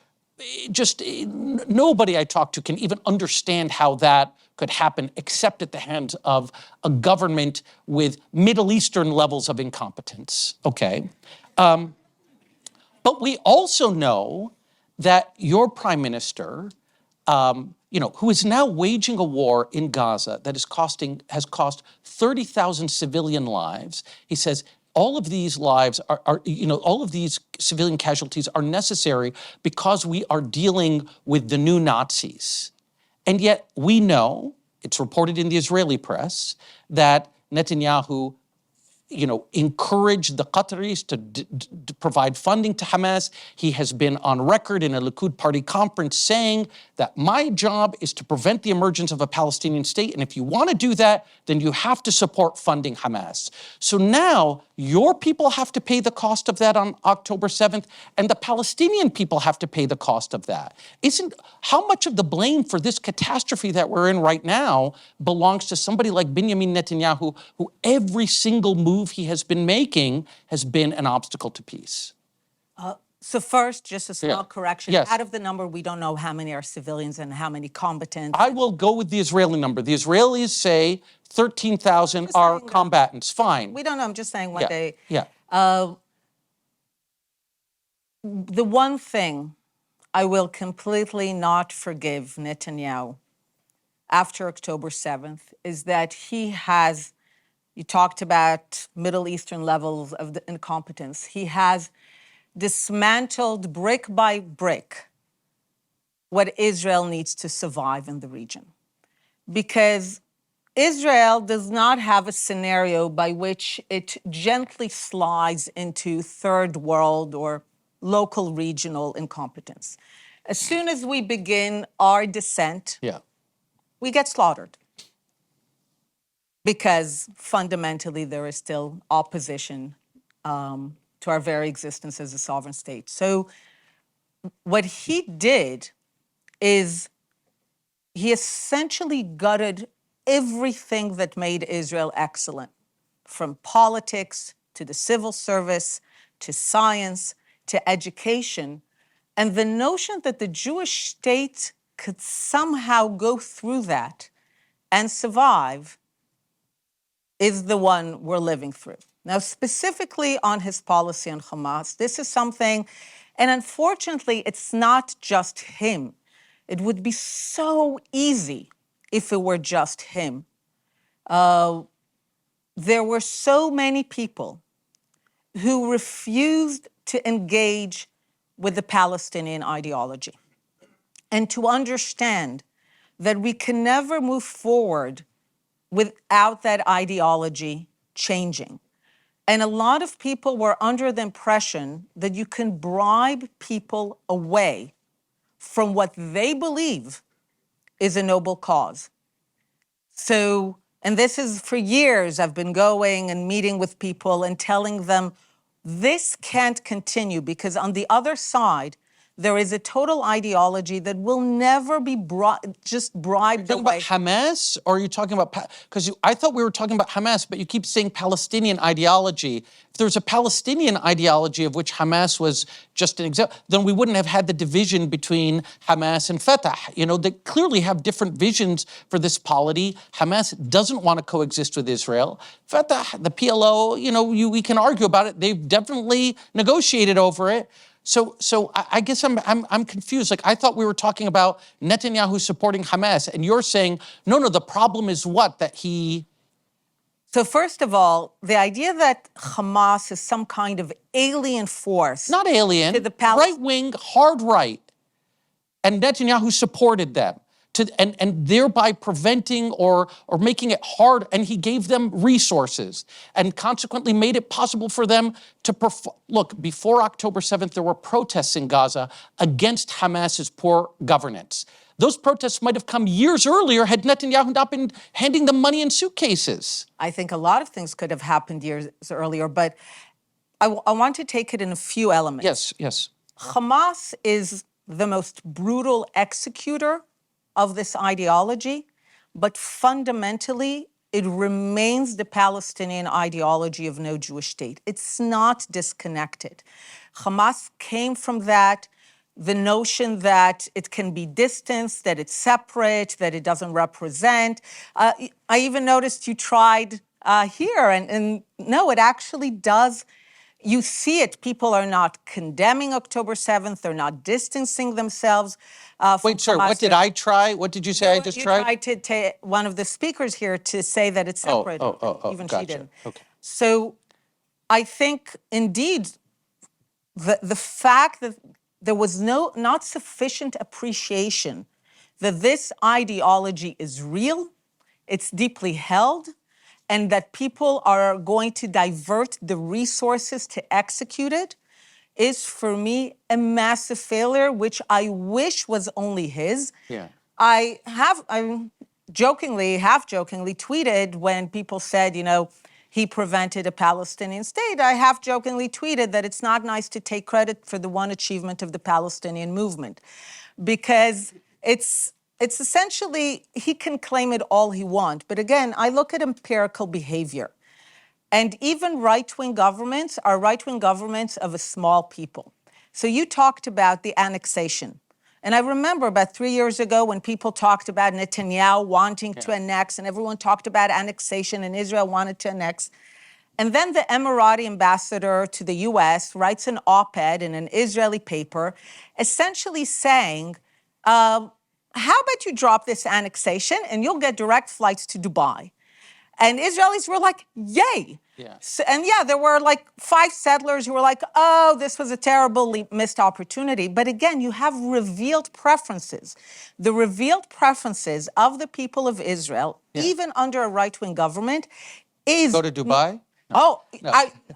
just nobody I talk to can even understand how that could happen except at the hands of a government with Middle Eastern levels of incompetence, okay? But we also know that your prime minister, who is now waging a war in Gaza that has cost 30,000 civilian lives, he says all of these lives all of these civilian casualties are necessary because we are dealing with the new Nazis. And yet we know, it's reported in the Israeli press, that Netanyahu encouraged the Qataris to provide funding to Hamas. He has been on record in a Likud party conference saying that my job is to prevent the emergence of a Palestinian state, and if you want to do that, then you have to support funding Hamas. So now your people have to pay the cost of that on October 7th, and the Palestinian people have to pay the cost of that. How much of the blame for this catastrophe that we're in right now belongs to somebody like Benjamin Netanyahu, who every single move he has been making has been an obstacle to peace? So first, just a small correction. Yes. Out of the number, we don't know how many are civilians and how many combatants. I will go with the Israeli number. The Israelis say 13,000 are combatants. Fine. We don't know. I'm just saying what they... Yeah. The one thing I will completely not forgive Netanyahu after October 7th is that he has, you talked about Middle Eastern levels of the incompetence. He has dismantled brick by brick what Israel needs to survive in the region. Because Israel does not have a scenario by which it gently slides into third world or local regional incompetence. As soon as we begin our descent, we get slaughtered. Because fundamentally there is still opposition to our very existence as a sovereign state. So what he did is he essentially gutted everything that made Israel excellent, from politics to the civil service to science to education. And the notion that the Jewish state could somehow go through that and survive is the one we're living through. Now, specifically on his policy on Hamas, this is something, and unfortunately, it's not just him. It would be so easy if it were just him. There were so many people who refused to engage with the Palestinian ideology and to understand that we can never move forward without that ideology changing. And a lot of people were under the impression that you can bribe people away from what they believe is a noble cause. So, and this is for years, I've been going and meeting with people and telling them this can't continue because on the other side, there is a total ideology that will never be just bribed Talking away. about Hamas, or are you talking about, because I thought we were talking about Hamas, but you keep saying Palestinian ideology. If there's a Palestinian ideology of which Hamas was just an example, then we wouldn't have had the division between Hamas and Fatah. You know, they clearly have different visions for this polity. Hamas doesn't want to coexist with Israel. Fatah, the PLO, you know, we can argue about it. They've definitely negotiated over it. So I guess I'm confused. Like, I thought we were talking about Netanyahu supporting Hamas, and you're saying, no, the problem is what? That he... So first of all, the idea that Hamas is some kind of alien force... Not alien, to the right-wing, hard right. And Netanyahu supported them. And thereby preventing or making it hard, and he gave them resources and consequently made it possible for them to perform. Look, before October 7th, there were protests in Gaza against Hamas's poor governance. Those protests might have come years earlier had Netanyahu not been handing them money in suitcases. I think a lot of things could have happened years earlier, but I want to take it in a few elements. Yes. Hamas is the most brutal executor of this ideology, but fundamentally, it remains the Palestinian ideology of no Jewish state. It's not disconnected. Hamas came from that, the notion that it can be distanced, that it's separate, that it doesn't represent. I even noticed you tried here, and no, it actually does. You see it. People are not condemning October 7th. They're not distancing themselves from Wait, sir, Hamas. what did I try? What did you say I just tried? You tried to one of the speakers here to say that it's separate. Even gotcha. she didn't. Okay. So I think, indeed, the fact that there was not sufficient appreciation that this ideology is real, it's deeply held, and that people are going to divert the resources to execute it is, for me, a massive failure, which I wish was only his. Yeah. I half jokingly tweeted when people said, you know, he prevented a Palestinian state. I half jokingly tweeted that it's not nice to take credit for the one achievement of the Palestinian movement, because it's essentially, he can claim it all he wants. But again, I look at empirical behavior. And even right-wing governments are right-wing governments of a small people. So you talked about the annexation. And I remember about 3 years ago when people talked about Netanyahu wanting to annex, and everyone talked about annexation, and Israel wanted to annex. And then the Emirati ambassador to the US writes an op-ed in an Israeli paper essentially saying, how about you drop this annexation and you'll get direct flights to Dubai? And Israelis were like, yay. Yeah. So, and yeah, there were like 5 settlers who were like, oh, this was a terribly missed opportunity. But again, you have revealed preferences. The revealed preferences of the people of Israel, even under a right-wing government, is... Go to Dubai? No.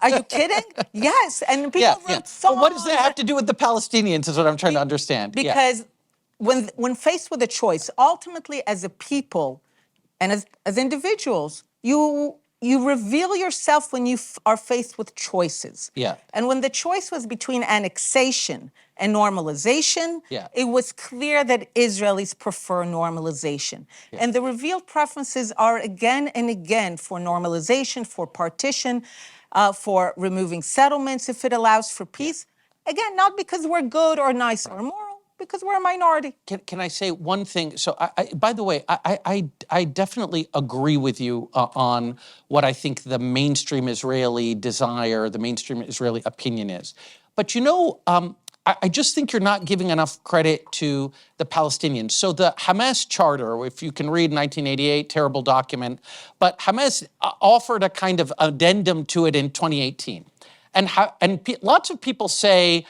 Are you kidding? Yes. And people wrote songs. But what does that have to do with the Palestinians is what I'm trying to understand. Because when faced with a choice, ultimately as a people and as individuals, you you reveal yourself when you are faced with choices. Yeah. And when the choice was between annexation and normalization, Yeah. it was clear that Israelis prefer normalization. And the revealed preferences are again and again for normalization, for partition, for removing settlements if it allows for peace. Again, not because we're good or nice or moral, because we're a minority. Can I say one thing? So, by the way, I definitely agree with you on what I think the mainstream Israeli desire, the mainstream Israeli opinion is. But I just think you're not giving enough credit to the Palestinians. So the Hamas charter, if you can read 1988, terrible document, but Hamas offered a kind of addendum to it in 2018. And lots of people say,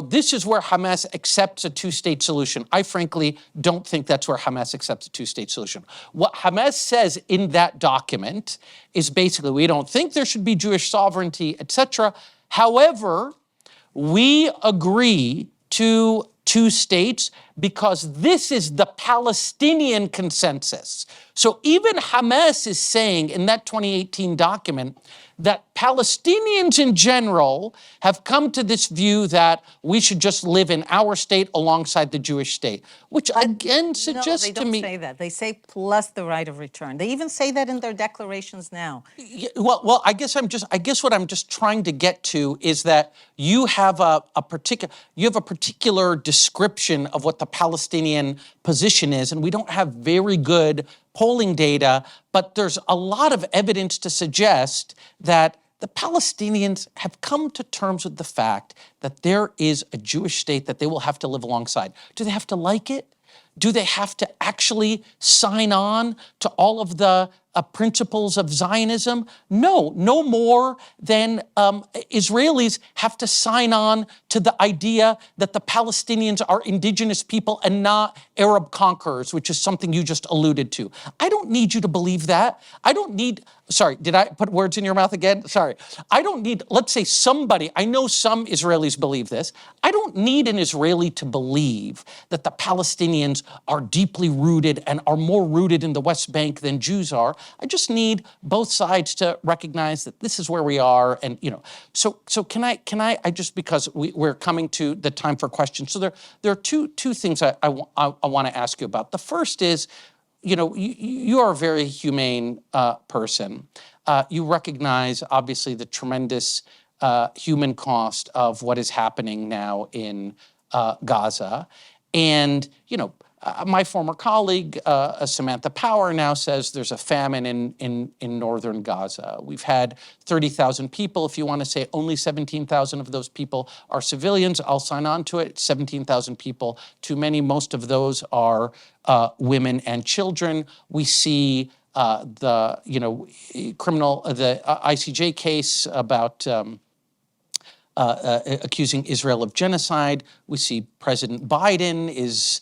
this is where Hamas accepts a two-state solution. I frankly don't think that's where Hamas accepts a two-state solution. What Hamas says in that document is basically, we don't think there should be Jewish sovereignty, etc. However, we agree to two states because this is the Palestinian consensus. So even Hamas is saying in that 2018 document that Palestinians in general have come to this view that we should just live in our state alongside the Jewish state, which again suggests no, to me— they don't say that. They say plus the right of return. They even say that in their declarations now. Well, I guess what I'm just trying to get to is that you have a particular description of what the Palestinian position is, and we don't have very good polling data, but there's a lot of evidence to suggest that the Palestinians have come to terms with the fact that there is a Jewish state that they will have to live alongside. Do they have to like it? Do they have to actually sign on to all of the principles of Zionism? No, no more than Israelis have to sign on to the idea that the Palestinians are indigenous people and not Arab conquerors, which is something you just alluded to. I don't need you to believe that. I don't need— sorry, did I put words in your mouth again? Sorry. I don't need— let's say somebody— I know some Israelis believe this. I don't need an Israeli to believe that the Palestinians are deeply rooted and are more rooted in the West Bank than Jews are. I just need both sides to recognize that this is where we are, and So can I just, because we're coming to the time for questions. So there are two things I want to ask you about. The first is, you are a very humane person. You recognize obviously the tremendous human cost of what is happening now in Gaza, and my former colleague, Samantha Power, now says there's a famine in northern Gaza. We've had 30,000 people. If you want to say only 17,000 of those people are civilians, I'll sign on to it. 17,000 people, too many. Most of those are women and children. We see the ICJ case about accusing Israel of genocide. We see President Biden is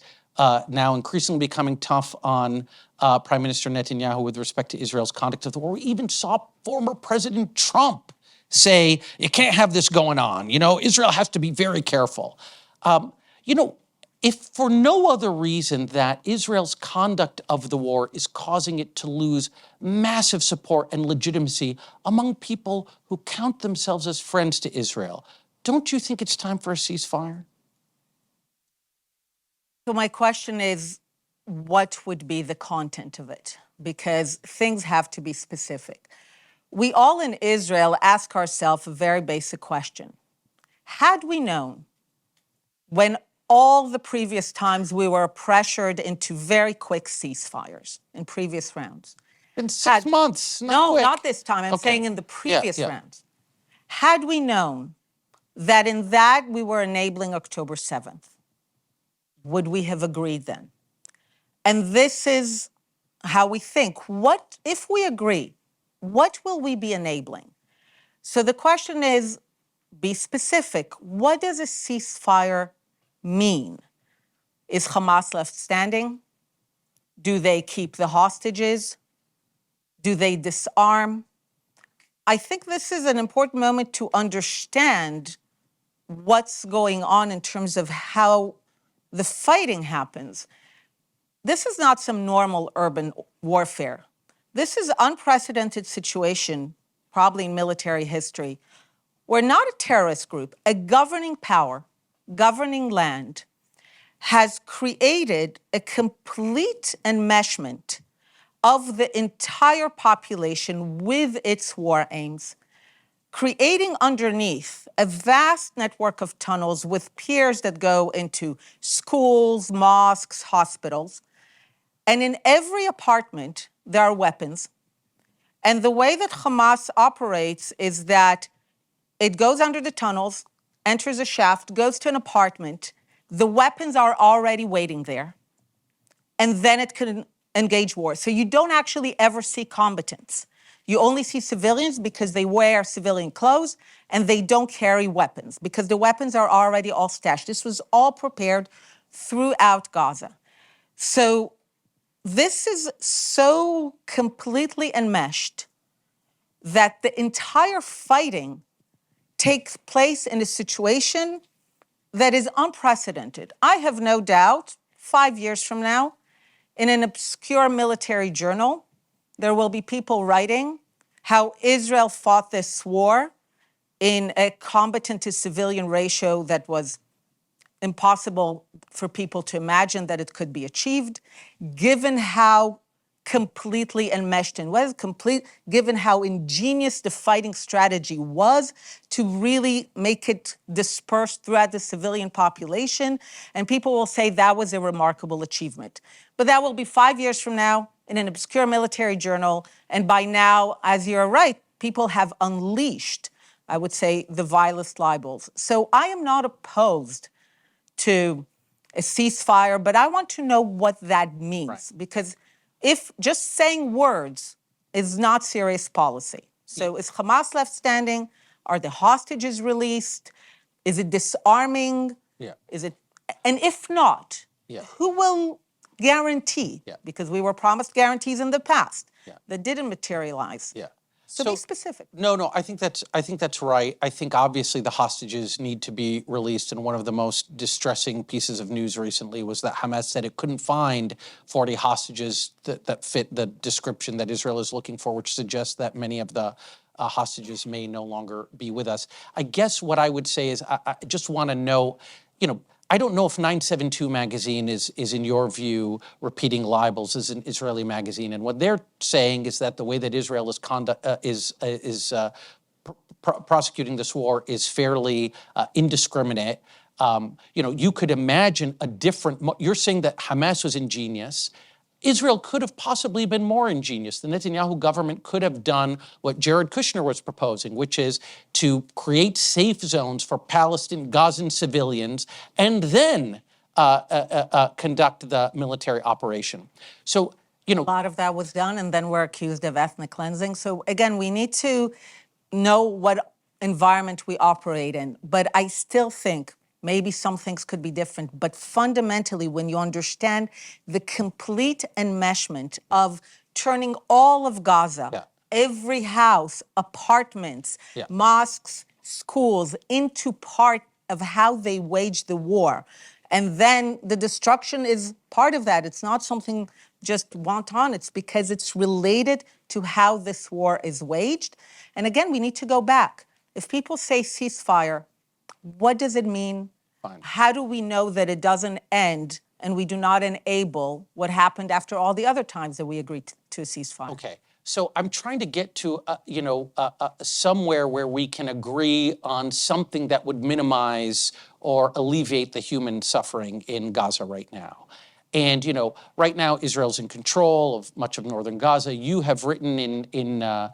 now increasingly becoming tough on Prime Minister Netanyahu with respect to Israel's conduct of the war. We even saw former President Trump say, you can't have this going on. Israel has to be very careful. If for no other reason that Israel's conduct of the war is causing it to lose massive support and legitimacy among people who count themselves as friends to Israel, don't you think it's time for a ceasefire? So my question is, what would be the content of it? Because things have to be specific. We all in Israel ask ourselves a very basic question. Had we known when all the previous times we were pressured into very quick ceasefires in previous rounds? In 6 months, not quick. Not this time. I'm Okay. saying in the previous rounds. Had we known that in that we were enabling October 7th, would we have agreed then? And this is how we think. What, if we agree, what will we be enabling? So the question is, be specific. What does a ceasefire mean? Is Hamas left standing? Do they keep the hostages? Do they disarm? I think this is an important moment to understand what's going on in terms of how the fighting happens. This is not some normal urban warfare. This is unprecedented situation, probably in military history, where not a terrorist group, a governing power, governing land, has created a complete enmeshment of the entire population with its war aims, creating underneath a vast network of tunnels with piers that go into schools, mosques, hospitals. And in every apartment, there are weapons. And the way that Hamas operates is that it goes under the tunnels, enters a shaft, goes to an apartment. The weapons are already waiting there. And then it can engage war. So you don't actually ever see combatants. You only see civilians because they wear civilian clothes and they don't carry weapons because the weapons are already all stashed. This was all prepared throughout Gaza. So this is so completely enmeshed that the entire fighting takes place in a situation that is unprecedented. I have no doubt 5 years from now, in an obscure military journal, there will be people writing how Israel fought this war in a combatant to civilian ratio that was impossible for people to imagine that it could be achieved, given how completely enmeshed and was given how ingenious the fighting strategy was to really make it disperse throughout the civilian population. And people will say that was a remarkable achievement. But that will be 5 years from now in an obscure military journal. And by now, as you're right, people have unleashed, I would say, the vilest libels. So I am not opposed to a ceasefire, but I want to know what that means. Right. Because if just saying words is not serious policy. So is Hamas left standing? Are the hostages released? Is it disarming? Yeah. Is it, and if not, who will guarantee? Because we were promised guarantees in the past that didn't materialize. So be specific. No, I think that's right. I think obviously the hostages need to be released, and one of the most distressing pieces of news recently was that Hamas said it couldn't find 40 hostages that fit the description that Israel is looking for, which suggests that many of the hostages may no longer be with us. I guess what I would say is I just want to know, I don't know if 972 magazine is in your view repeating libels as an Israeli magazine, and what they're saying is that the way that Israel is prosecuting this war is fairly indiscriminate. You could imagine a different. You're saying that Hamas was ingenious. Israel could have possibly been more ingenious. The Netanyahu government could have done what Jared Kushner was proposing, which is to create safe zones for Palestinian Gazan civilians and then conduct the military operation. So, a lot of that was done, and then we're accused of ethnic cleansing. So again, we need to know what environment we operate in. But I still think maybe some things could be different, but fundamentally, when you understand the complete enmeshment of turning all of Gaza, every house, apartments, mosques, schools, into part of how they wage the war. And then the destruction is part of that. It's not something just wanton. It's because it's related to how this war is waged. And again, we need to go back. If people say ceasefire, what does it mean? Fine. How do we know that it doesn't end and we do not enable what happened after all the other times that we agreed to a ceasefire? Okay. So I'm trying to get to, somewhere where we can agree on something that would minimize or alleviate the human suffering in Gaza right now. And, right now, Israel's in control of much of northern Gaza. You have written in that,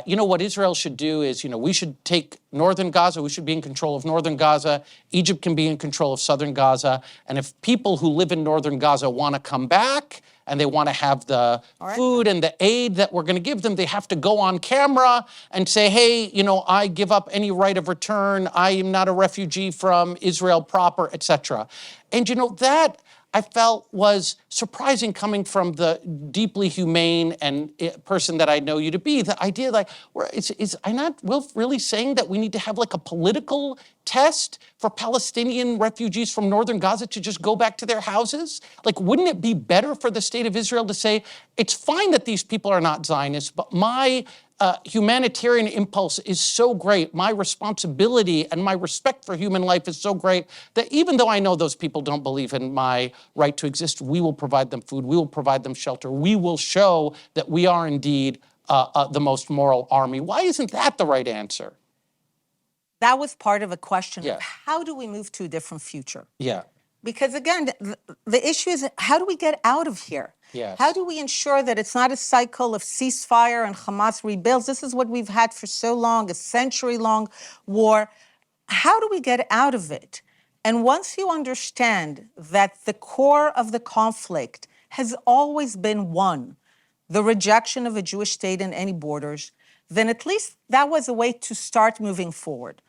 what Israel should do is, we should take northern Gaza, we should be in control of northern Gaza, Egypt can be in control of southern Gaza, and if people who live in northern Gaza want to come back and they want to have the food and the aid that we're going to give them, they have to go on camera and say, hey, I give up any right of return, I am not a refugee from Israel proper, etc. And that I felt was surprising coming from the deeply humane and person that I know you to be. The idea is Einat Wilf really saying that we need to have like a political test for Palestinian refugees from northern Gaza to just go back to their houses? Like, wouldn't it be better for the state of Israel to say, it's fine that these people are not Zionists, but my humanitarian impulse is so great, my responsibility and my respect for human life is so great that even though I know those people don't believe in my right to exist, we will provide them food, we will provide them shelter, we will show that we are indeed the most moral army. Why isn't that the right answer? That was part of a question Yeah. of how do we move to a different future? Yeah. Because again, the issue is how do we get out of here? Yes. How do we ensure that it's not a cycle of ceasefire and Hamas rebuilds? This is what we've had for so long, a century-long war. How do we get out of it? And once you understand that the core of the conflict has always been one, the rejection of a Jewish state and any borders, then at least that was a way to start moving forward.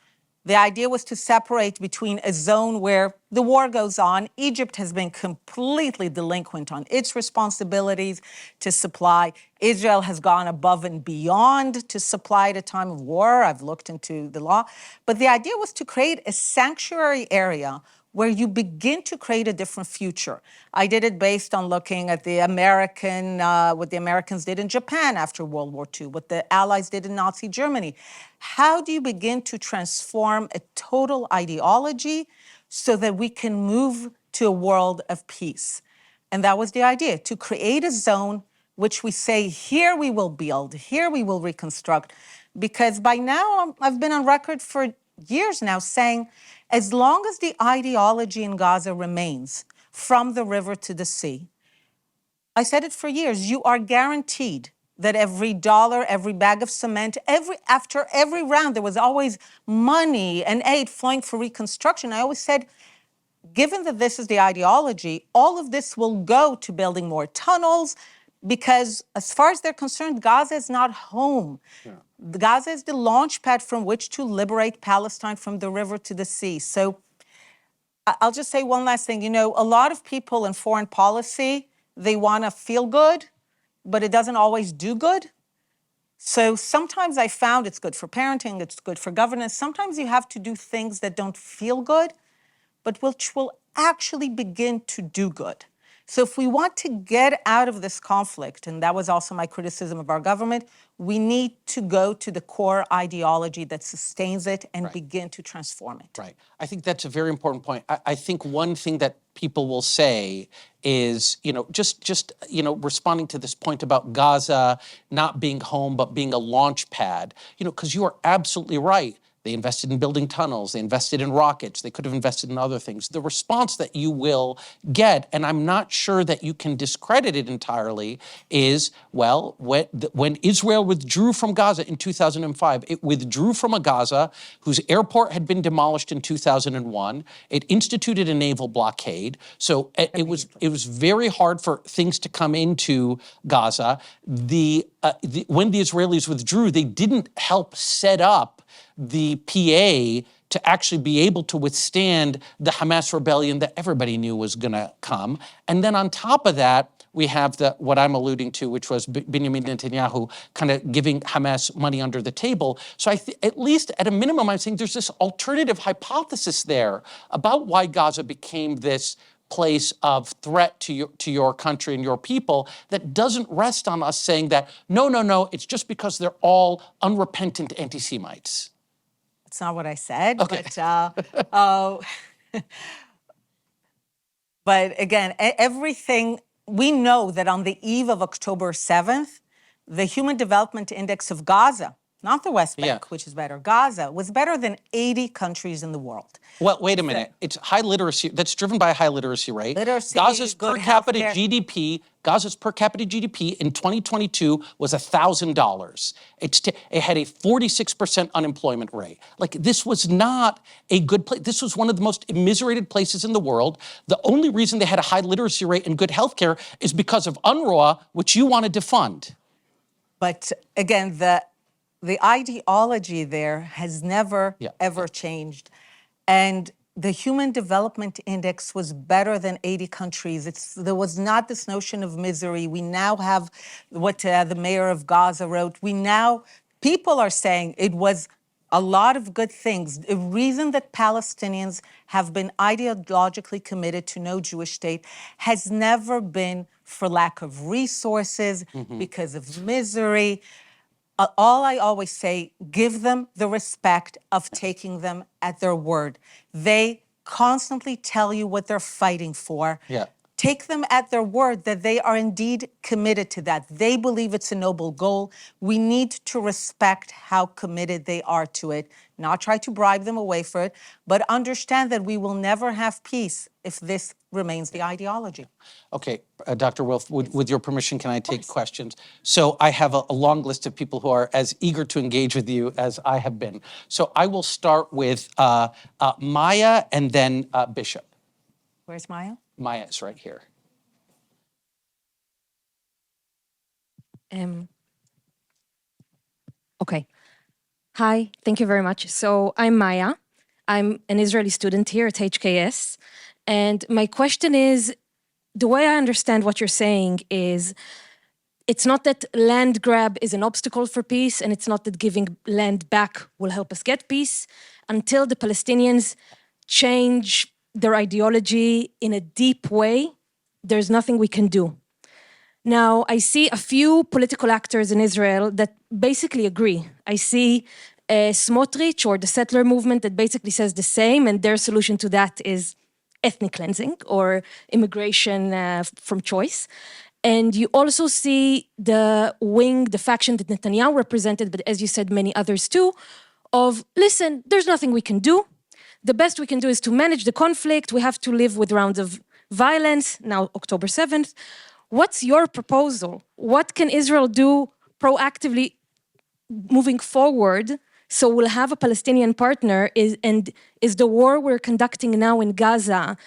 The idea was to separate between a zone where the war goes on. Egypt has been completely delinquent on its responsibilities to supply. Israel has gone above and beyond to supply at a time of war. I've looked into the law. But the idea was to create a sanctuary area where you begin to create a different future. I did it based on looking at the what the Americans did in Japan after World War II, what the Allies did in Nazi Germany. How do you begin to transform a total ideology so that we can move to a world of peace? And that was the idea, to create a zone which we say, here we will build, here we will reconstruct. Because by now, I've been on record for years now saying, as long as the ideology in Gaza remains from the river to the sea, I said it for years, you are guaranteed that every dollar, every bag of cement, after every round, there was always money and aid flowing for reconstruction. I always said, given that this is the ideology, all of this will go to building more tunnels, because as far as they're concerned, Gaza is not home. Yeah. Gaza is the launch pad from which to liberate Palestine from the river to the sea. So I'll just say one last thing. You know, a lot of people in foreign policy, they want to feel good, but it doesn't always do good. So sometimes I found it's good for parenting, it's good for governance. Sometimes you have to do things that don't feel good, but which will actually begin to do good. So if we want to get out of this conflict, and that was also my criticism of our government, we need to go to the core ideology that sustains it and begin to transform it. Right. I think that's a very important point. I think one thing that people will say is, responding to this point about Gaza not being home, but being a launch pad, because you are absolutely right. They invested in building tunnels. They invested in rockets. They could have invested in other things. The response that you will get, and I'm not sure that you can discredit it entirely, is, well, when Israel withdrew from Gaza in 2005, it withdrew from a Gaza whose airport had been demolished in 2001. It instituted a naval blockade. So it was very hard for things to come into Gaza. When the Israelis withdrew, they didn't help set up the PA to actually be able to withstand the Hamas rebellion that everybody knew was going to come. And then on top of that, we have what I'm alluding to, which was Benjamin Netanyahu kind of giving Hamas money under the table. So at least at a minimum, I'm saying there's this alternative hypothesis there about why Gaza became this place of threat to your country and your people that doesn't rest on us saying that, no, it's just because they're all unrepentant anti-Semites. That's not what I said, okay. But again, everything, we know that on the eve of October 7th, the Human Development Index of Gaza, not the West Bank, which is better, Gaza, was better than 80 countries in the world. Well, wait a minute. It's high literacy. That's driven by a high literacy rate. Gaza's per capita GDP in 2022 was $1,000. It had a 46% unemployment rate. Like, this was not a good place. This was one of the most immiserated places in the world. The only reason they had a high literacy rate and good health care is because of UNRWA, which you wanted to fund. But again, the ideology there has never, ever changed. And the Human Development Index was better than 80 countries. There was not this notion of misery. We now have what the mayor of Gaza wrote. People are saying it was a lot of good things. The reason that Palestinians have been ideologically committed to no Jewish state has never been for lack of resources, because of misery. All I always say, give them the respect of taking them at their word. They constantly tell you what they're fighting for. Yeah. Take them at their word that they are indeed committed to that. They believe it's a noble goal. We need to respect how committed they are to it, not try to bribe them away for it, but understand that we will never have peace if this remains the ideology. Okay, Dr. Wilf, with your permission, can I take questions? So I have a long list of people who are as eager to engage with you as I have been. So I will start with Maya and then Bishop. Where's Maya? Maya is right here. Okay. Hi, thank you very much. So I'm Maya. I'm an Israeli student here at HKS. And my question is, the way I understand what you're saying is, it's not that land grab is an obstacle for peace, and it's not that giving land back will help us get peace, until the Palestinians change their ideology in a deep way, there's nothing we can do. Now, I see a few political actors in Israel that basically agree. I see Smotrich, or the settler movement, that basically says the same, and their solution to that is ethnic cleansing or immigration from choice. And you also see the wing, the faction that Netanyahu represented, but as you said, many others too, of, listen, there's nothing we can do. The best we can do is to manage the conflict. We have to live with rounds of violence, now October 7th. What's your proposal? What can Israel do proactively moving forward so we'll have a Palestinian partner? Is the war we're conducting now in Gaza,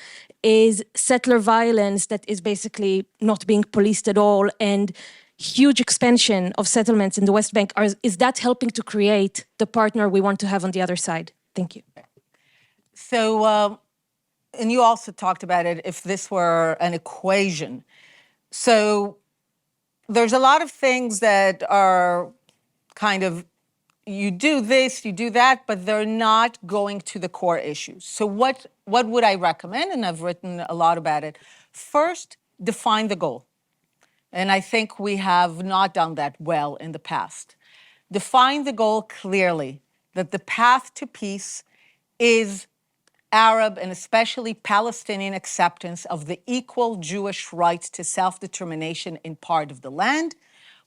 is settler violence that is basically not being policed at all, and huge expansion of settlements in the West Bank, is that helping to create the partner we want to have on the other side? Thank you. So, and you also talked about it, if this were an equation. So there's a lot of things that are kind of, you do this, you do that, but they're not going to the core issues. So what would I recommend? And I've written a lot about it. First, define the goal. And I think we have not done that well in the past. Define the goal clearly, that the path to peace is Arab and especially Palestinian acceptance of the equal Jewish right to self-determination in part of the land,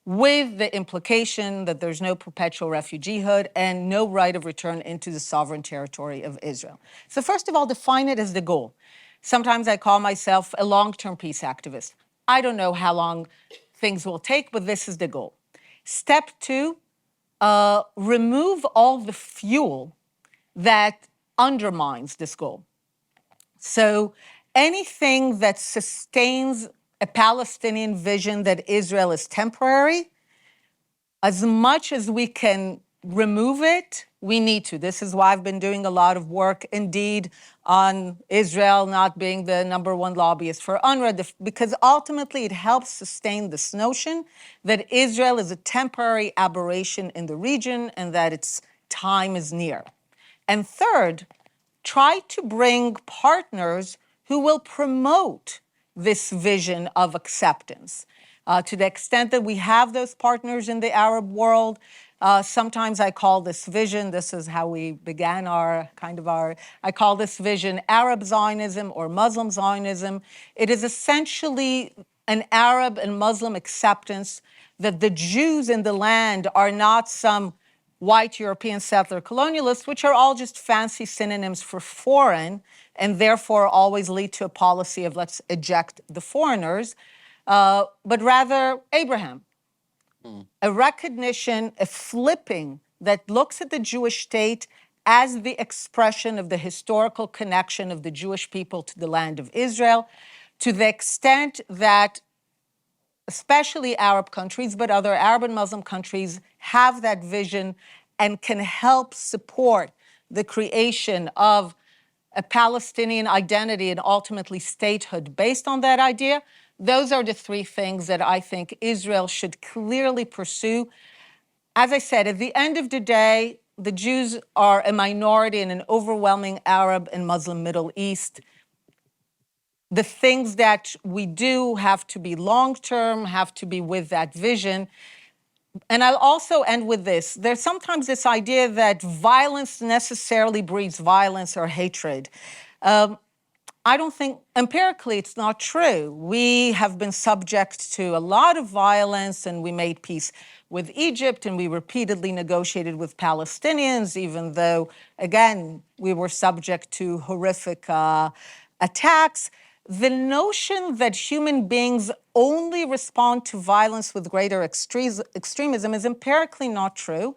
with the implication that there's no perpetual refugeehood and no right of return into the sovereign territory of Israel. So first of all, define it as the goal. Sometimes I call myself a long-term peace activist. I don't know how long things will take, but this is the goal. Step two, remove all the fuel that undermines this goal. So anything that sustains a Palestinian vision that Israel is temporary, as much as we can remove it, we need to. This is why I've been doing a lot of work, indeed, on Israel not being the #1 lobbyist for UNRWA, because ultimately it helps sustain this notion that Israel is a temporary aberration in the region and that its time is near. And third, try to bring partners who will promote this vision of acceptance. To the extent that we have those partners in the Arab world, sometimes I call this vision, this is how we began I call this vision Arab Zionism or Muslim Zionism. It is essentially an Arab and Muslim acceptance that the Jews in the land are not some white European settler colonialists, which are all just fancy synonyms for foreign, and therefore always lead to a policy of let's eject the foreigners, but rather Abraham. A recognition, a flipping that looks at the Jewish state as the expression of the historical connection of the Jewish people to the land of Israel, to the extent that especially Arab countries, but other Arab and Muslim countries have that vision and can help support the creation of a Palestinian identity and ultimately statehood based on that idea. Those are the three things that I think Israel should clearly pursue. As I said, at the end of the day, the Jews are a minority in an overwhelming Arab and Muslim Middle East. The things that we do have to be long-term, have to be with that vision. And I'll also end with this. There's sometimes this idea that violence necessarily breeds violence or hatred. I don't think, empirically, it's not true. We have been subject to a lot of violence, and we made peace with Egypt, and we repeatedly negotiated with Palestinians, even though, again, we were subject to horrific attacks. The notion that human beings only respond to violence with greater extremism is empirically not true.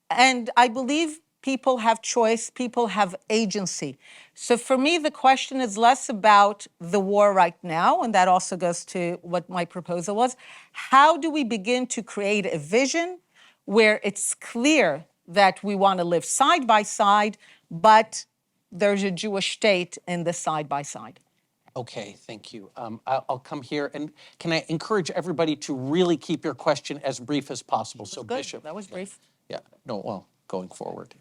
And I believe people have choice, people have agency. So for me, the question is less about the war right now, and that also goes to what my proposal was. How do we begin to create a vision where it's clear that we want to live side by side, but there's a Jewish state in the side by side? Okay, thank you. I'll come here, and can I encourage everybody to really keep your question as brief as possible? So, Good. Bishop. That was brief. Yeah, no, well, going forward.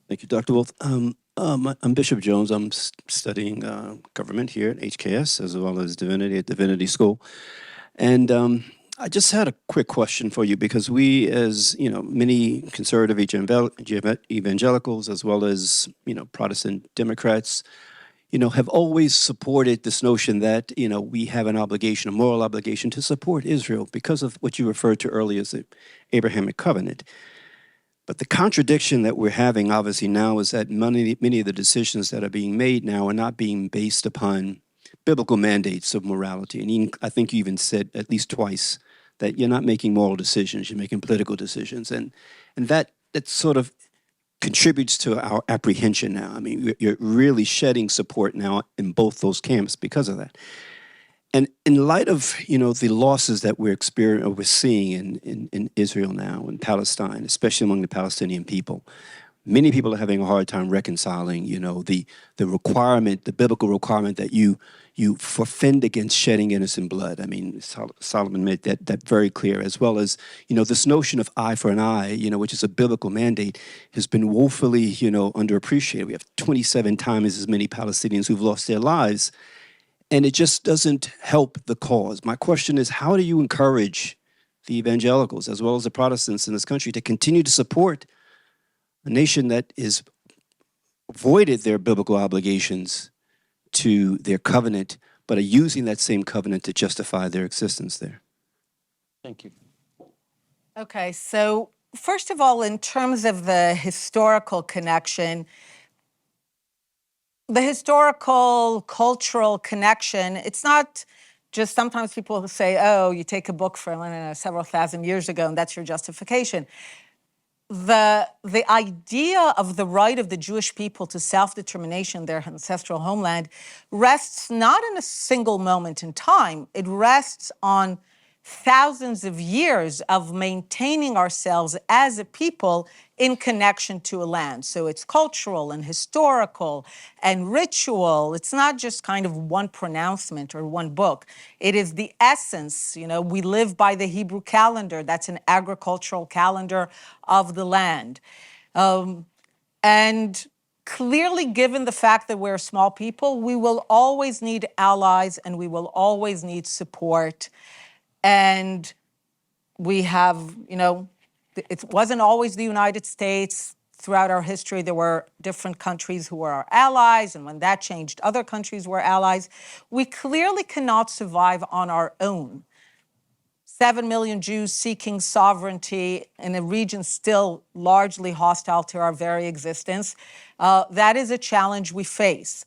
Thank you, Dr. Wolf. I'm Bishop Jones. I'm studying government here at HKS as well as divinity at Divinity School. And I just had a quick question for you because we, as many conservative evangelicals as well as Protestant Democrats, have always supported this notion that we have an obligation, a moral obligation, to support Israel because of what you referred to earlier as the Abrahamic covenant. But the contradiction that we're having, obviously, now is that many of the decisions that are being made now are not being based upon biblical mandates of morality. And I think you even said at least twice that you're not making moral decisions, you're making political decisions. And that sort of contributes to our apprehension now. I mean, you're really shedding support now in both those camps because of that. And in light of the losses that we're seeing in Israel now, in Palestine, especially among the Palestinian people, many people are having a hard time reconciling, the requirement, the biblical requirement that you forfend against shedding innocent blood. I mean, Solomon made that very clear, as well as this notion of eye for an eye, which is a biblical mandate, has been woefully underappreciated. We have 27 times as many Palestinians who've lost their lives. And it just doesn't help the cause. My question is, how do you encourage the evangelicals as well as the Protestants in this country to continue to support a nation that has voided their biblical obligations to their covenant, but are using that same covenant to justify their existence there? Thank you. Okay, so first of all, in terms of the historical connection, the historical, cultural connection, it's not just sometimes people say, oh, you take a book from several thousand years ago and that's your justification. The idea of the right of the Jewish people to self-determination, their ancestral homeland, rests not in a single moment in time. It rests on thousands of years of maintaining ourselves as a people in connection to a land. So it's cultural and historical and ritual. It's not just kind of one pronouncement or one book. It is the essence. We live by the Hebrew calendar. That's an agricultural calendar of the land. And clearly, given the fact that we're a small people, we will always need allies and we will always need support. And we have, it wasn't always the United States. Throughout our history, there were different countries who were our allies, and when that changed, other countries were allies. We clearly cannot survive on our own. 7 million Jews seeking sovereignty in a region still largely hostile to our very existence. That is a challenge we face.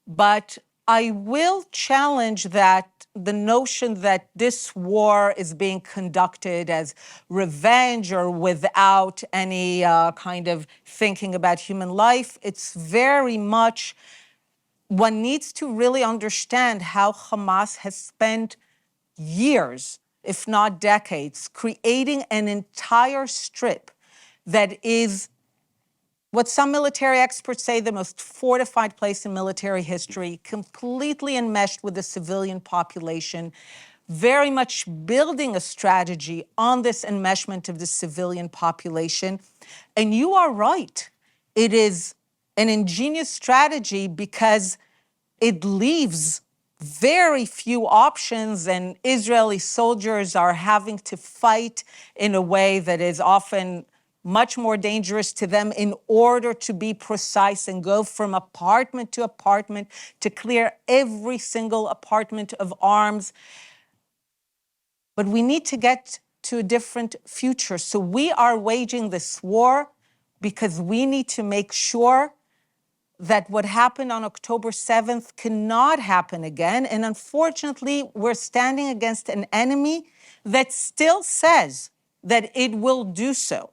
But I will challenge the notion that this war is being conducted as revenge or without any kind of thinking about human life. It's very much, one needs to really understand how Hamas has spent years, if not decades, creating an entire strip that is what some military experts say the most fortified place in military history, completely enmeshed with the civilian population, very much building a strategy on this enmeshment of the civilian population. And you are right. It is an ingenious strategy because it leaves very few options, and Israeli soldiers are having to fight in a way that is often much more dangerous to them in order to be precise and go from apartment to apartment to clear every single apartment of arms. But we need to get to a different future. So we are waging this war because we need to make sure that what happened on October 7th cannot happen again. And unfortunately, we're standing against an enemy that still says that it will do so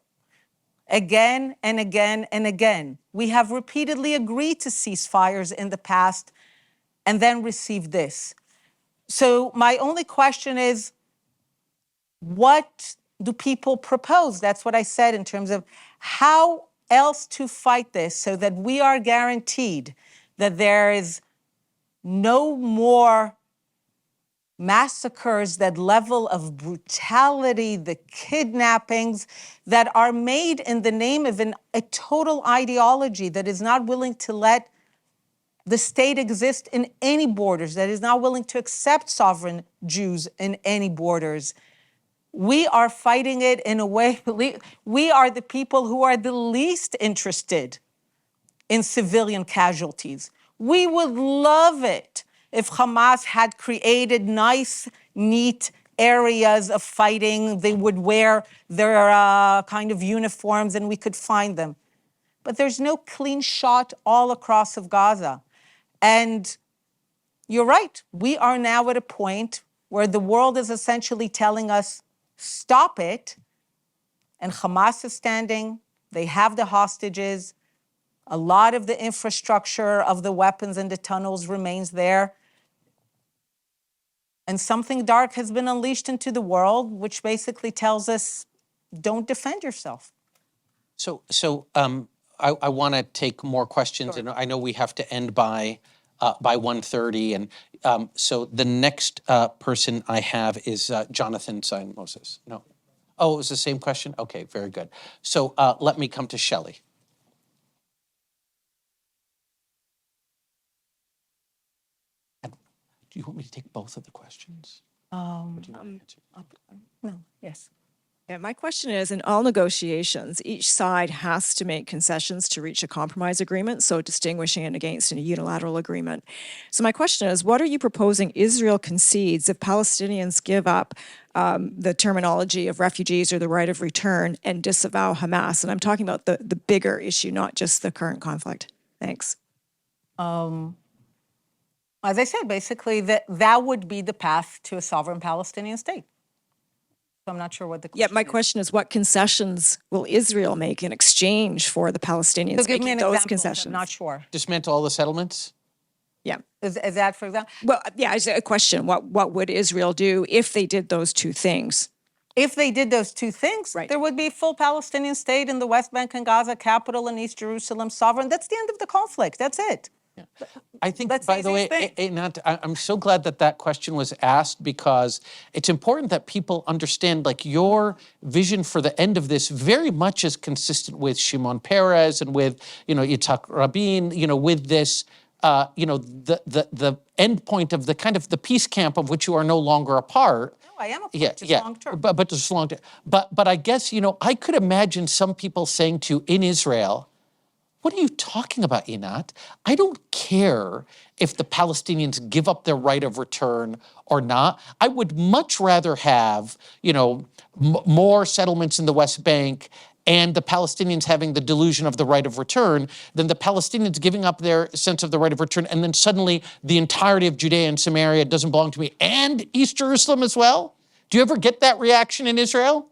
again and again and again. We have repeatedly agreed to ceasefires in the past and then received this. So my only question is, what do people propose? That's what I said in terms of how else to fight this so that we are guaranteed that there is no more massacres, that level of brutality, the kidnappings that are made in the name of a total ideology that is not willing to let the state exist in any borders, that is not willing to accept sovereign Jews in any borders. We are fighting it in a way, we are the people who are the least interested in civilian casualties. We would love it if Hamas had created nice, neat areas of fighting. They would wear their kind of uniforms and we could find them. But there's no clean shot all across of Gaza. And you're right, we are now at a point where the world is essentially telling us, stop it. And Hamas is standing, they have the hostages, a lot of the infrastructure of the weapons and the tunnels remains there. And something dark has been unleashed into the world, which basically tells us, don't defend yourself. I want to take more questions, Sure. and I know we have to end by 1:30. And so the next person I have is Jonathan Sain Moses. No. Oh, it was the same question? Okay, very good. So let me come to Shelley. Do you want me to take both of the questions? Or do you want to answer? No, yes. Yeah, my question is, in all negotiations, each side has to make concessions to reach a compromise agreement, so distinguishing it against a unilateral agreement. So my question is, what are you proposing Israel concedes if Palestinians give up the terminology of refugees or the right of return and disavow Hamas? And I'm talking about the bigger issue, not just the current conflict. Thanks. As I said, basically, that would be the path to a sovereign Palestinian state. So I'm not sure what the question Yeah, my question is, what concessions will Israel make in exchange for the Palestinians So give me making an those example, concessions? I'm not sure. Dismantle all the settlements? Yeah. Is that, for example? Well, yeah, it's a question. What would Israel do if they did those two things? If they did those two things, Right. there would be a full Palestinian state in the West Bank and Gaza, capital in East Jerusalem, sovereign. That's the end of the conflict. That's it. I think, That's by the the way, easiest thing. Einat, I'm so glad that question was asked, because it's important that people understand, like, your vision for the end of this very much is consistent with Shimon Peres and with, Yitzhak Rabin, with this, the end point of the kind of the peace camp of which you are no longer a part. No, I am a part, just long term. But just long term. But I guess, I could imagine some people saying to you in Israel, what are you talking about, Einat? I don't care if the Palestinians give up their right of return or not. I would much rather have, more settlements in the West Bank and the Palestinians having the delusion of the right of return than the Palestinians giving up their sense of the right of return, and then suddenly the entirety of Judea and Samaria doesn't belong to me, and East Jerusalem as well. Do you ever get that reaction in Israel?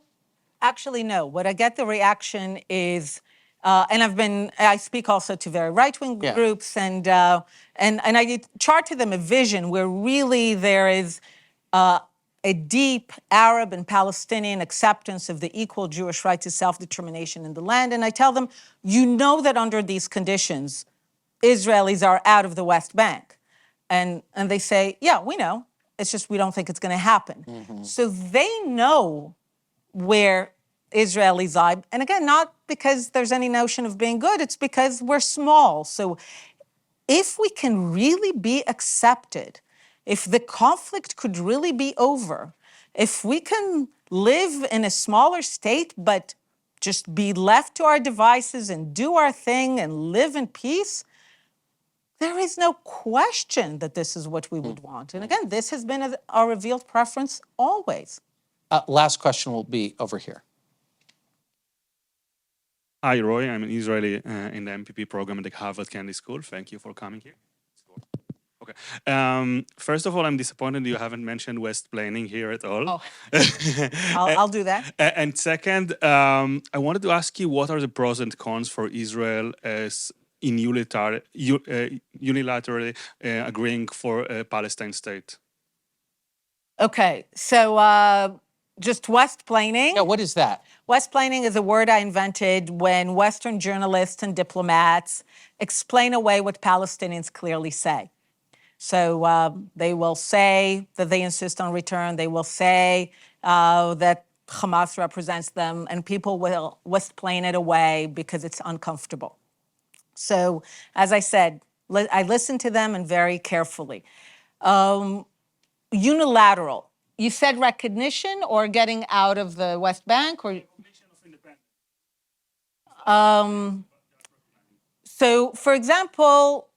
Actually, no. What I get the reaction is, and I speak also to very right-wing groups, and I chart to them a vision where really there is a deep Arab and Palestinian acceptance of the equal Jewish right to self-determination in the land. And I tell them, that under these conditions, Israelis are out of the West Bank. And they say, yeah, we know. It's just we don't think it's going to happen. So they know where Israelis are. And again, not because there's any notion of being good, it's because we're small. So if we can really be accepted, if the conflict could really be over, if we can live in a smaller state, but just be left to our devices and do our thing and live in peace, there is no question that this is what we would want. And again, this has been our revealed preference always. Last question will be over here. Hi, Roy. I'm an Israeli in the MPP program at the Harvard Kennedy School. Thank you for coming here. Okay. First of all, I'm disappointed you haven't mentioned West Planning here at all. Oh, I'll do that. And second, I wanted to ask you what are the pros and cons for Israel as in unilaterally agreeing for a Palestine state? Okay, so just West Planning. Yeah, what is that? West Planning is a word I invented when Western journalists and diplomats explain away what Palestinians clearly say. So they will say that they insist on return. They will say that Hamas represents them, and people will West Plan it away because it's uncomfortable. So, as I said, I listened to them and very carefully. Unilateral. You said recognition or getting out of the West Bank, or so, for example,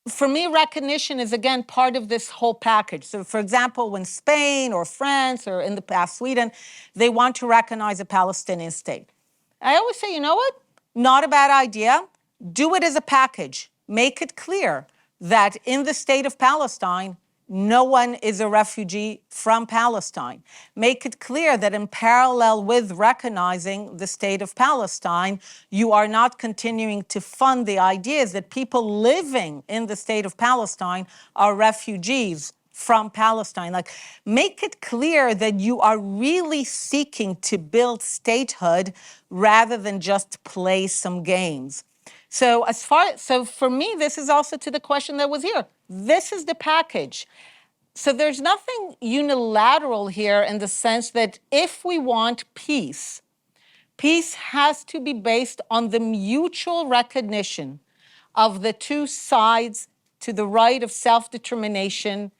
for me, recognition is, again, part of this whole package. So, for example, when Spain or France or in the past Sweden, they want to recognize a Palestinian state. I always say, you know what? Not a bad idea. Do it as a package. Make it clear that in the state of Palestine, no one is a refugee from Palestine. Make it clear that in parallel with recognizing the state of Palestine, you are not continuing to fund the ideas that people living in the state of Palestine are refugees from Palestine. Like, make it clear that you are really seeking to build statehood rather than just play some games. So for me, this is also to the question that was here. This is the package. So there's nothing unilateral here in the sense that if we want peace, peace has to be based on the mutual recognition of the two sides to the right of self-determination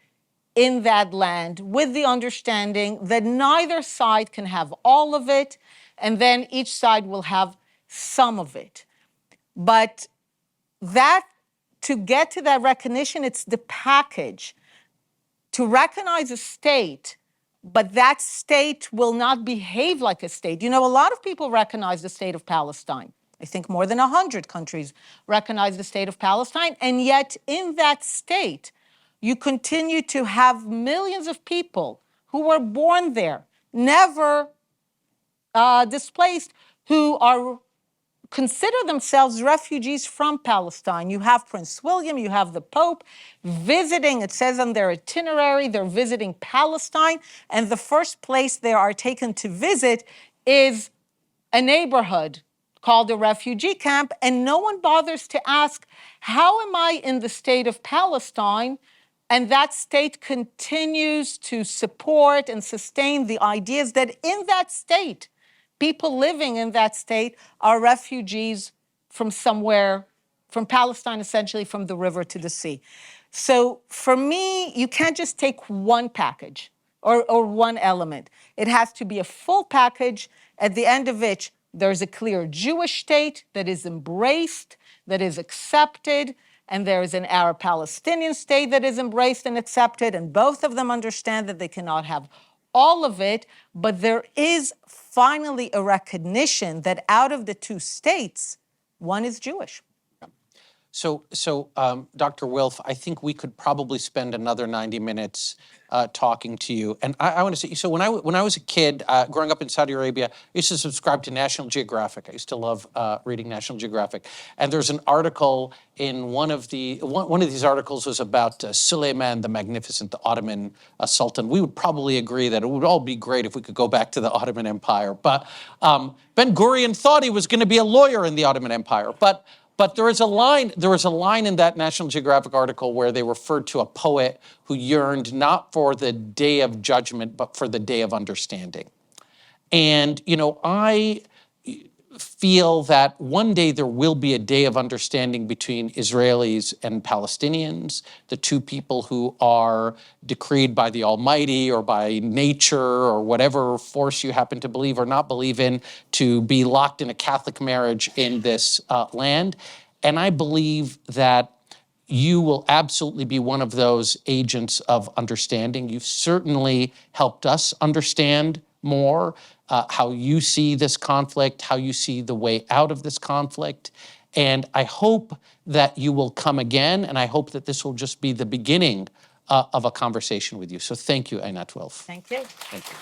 in that land, with the understanding that neither side can have all of it, and then each side will have some of it. But that, to get to that recognition, it's the package. To recognize a state, but that state will not behave like a state. You know, a lot of people recognize the state of Palestine. I think more than 100 countries recognize the state of Palestine. And yet in that state, you continue to have millions of people who were born there, never displaced, who are consider themselves refugees from Palestine. You have Prince William, you have the Pope visiting, it says on their itinerary, they're visiting Palestine, and the first place they are taken to visit is a neighborhood called a refugee camp, and no one bothers to ask, how am I in the state of Palestine? And that state continues to support and sustain the ideas that in that state, people living in that state are refugees from somewhere, from Palestine, essentially from the river to the sea. So for me, you can't just take one package or one element. It has to be a full package, at the end of which there's a clear Jewish state that is embraced, that is accepted, and there is an Arab-Palestinian state that is embraced and accepted, and both of them understand that they cannot have all of it, but there is finally a recognition that out of the two states, one is Jewish. So, Dr. Wilf, I think we could probably spend another 90 minutes talking to you. And I want to say, so when I was a kid, growing up in Saudi Arabia, I used to subscribe to National Geographic. I used to love reading National Geographic. And there's an article in one of these articles was about Suleiman the Magnificent, the Ottoman Sultan. We would probably agree that it would all be great if we could go back to the Ottoman Empire. But Ben Gurion thought he was going to be a lawyer in the Ottoman Empire. But But there is a line in that National Geographic article where they referred to a poet who yearned not for the day of judgment, but for the day of understanding. And, I feel that one day there will be a day of understanding between Israelis and Palestinians, the two people who are decreed by the Almighty or by nature or whatever force you happen to believe or not believe in to be locked in a Catholic marriage in this land. And I believe that you will absolutely be one of those agents of understanding. You've certainly helped us understand more how you see this conflict, how you see the way out of this conflict. And I hope that you will come again, and I hope that this will just be the beginning of a conversation with you. So thank you, Einat Wilf. Thank you. Thank you.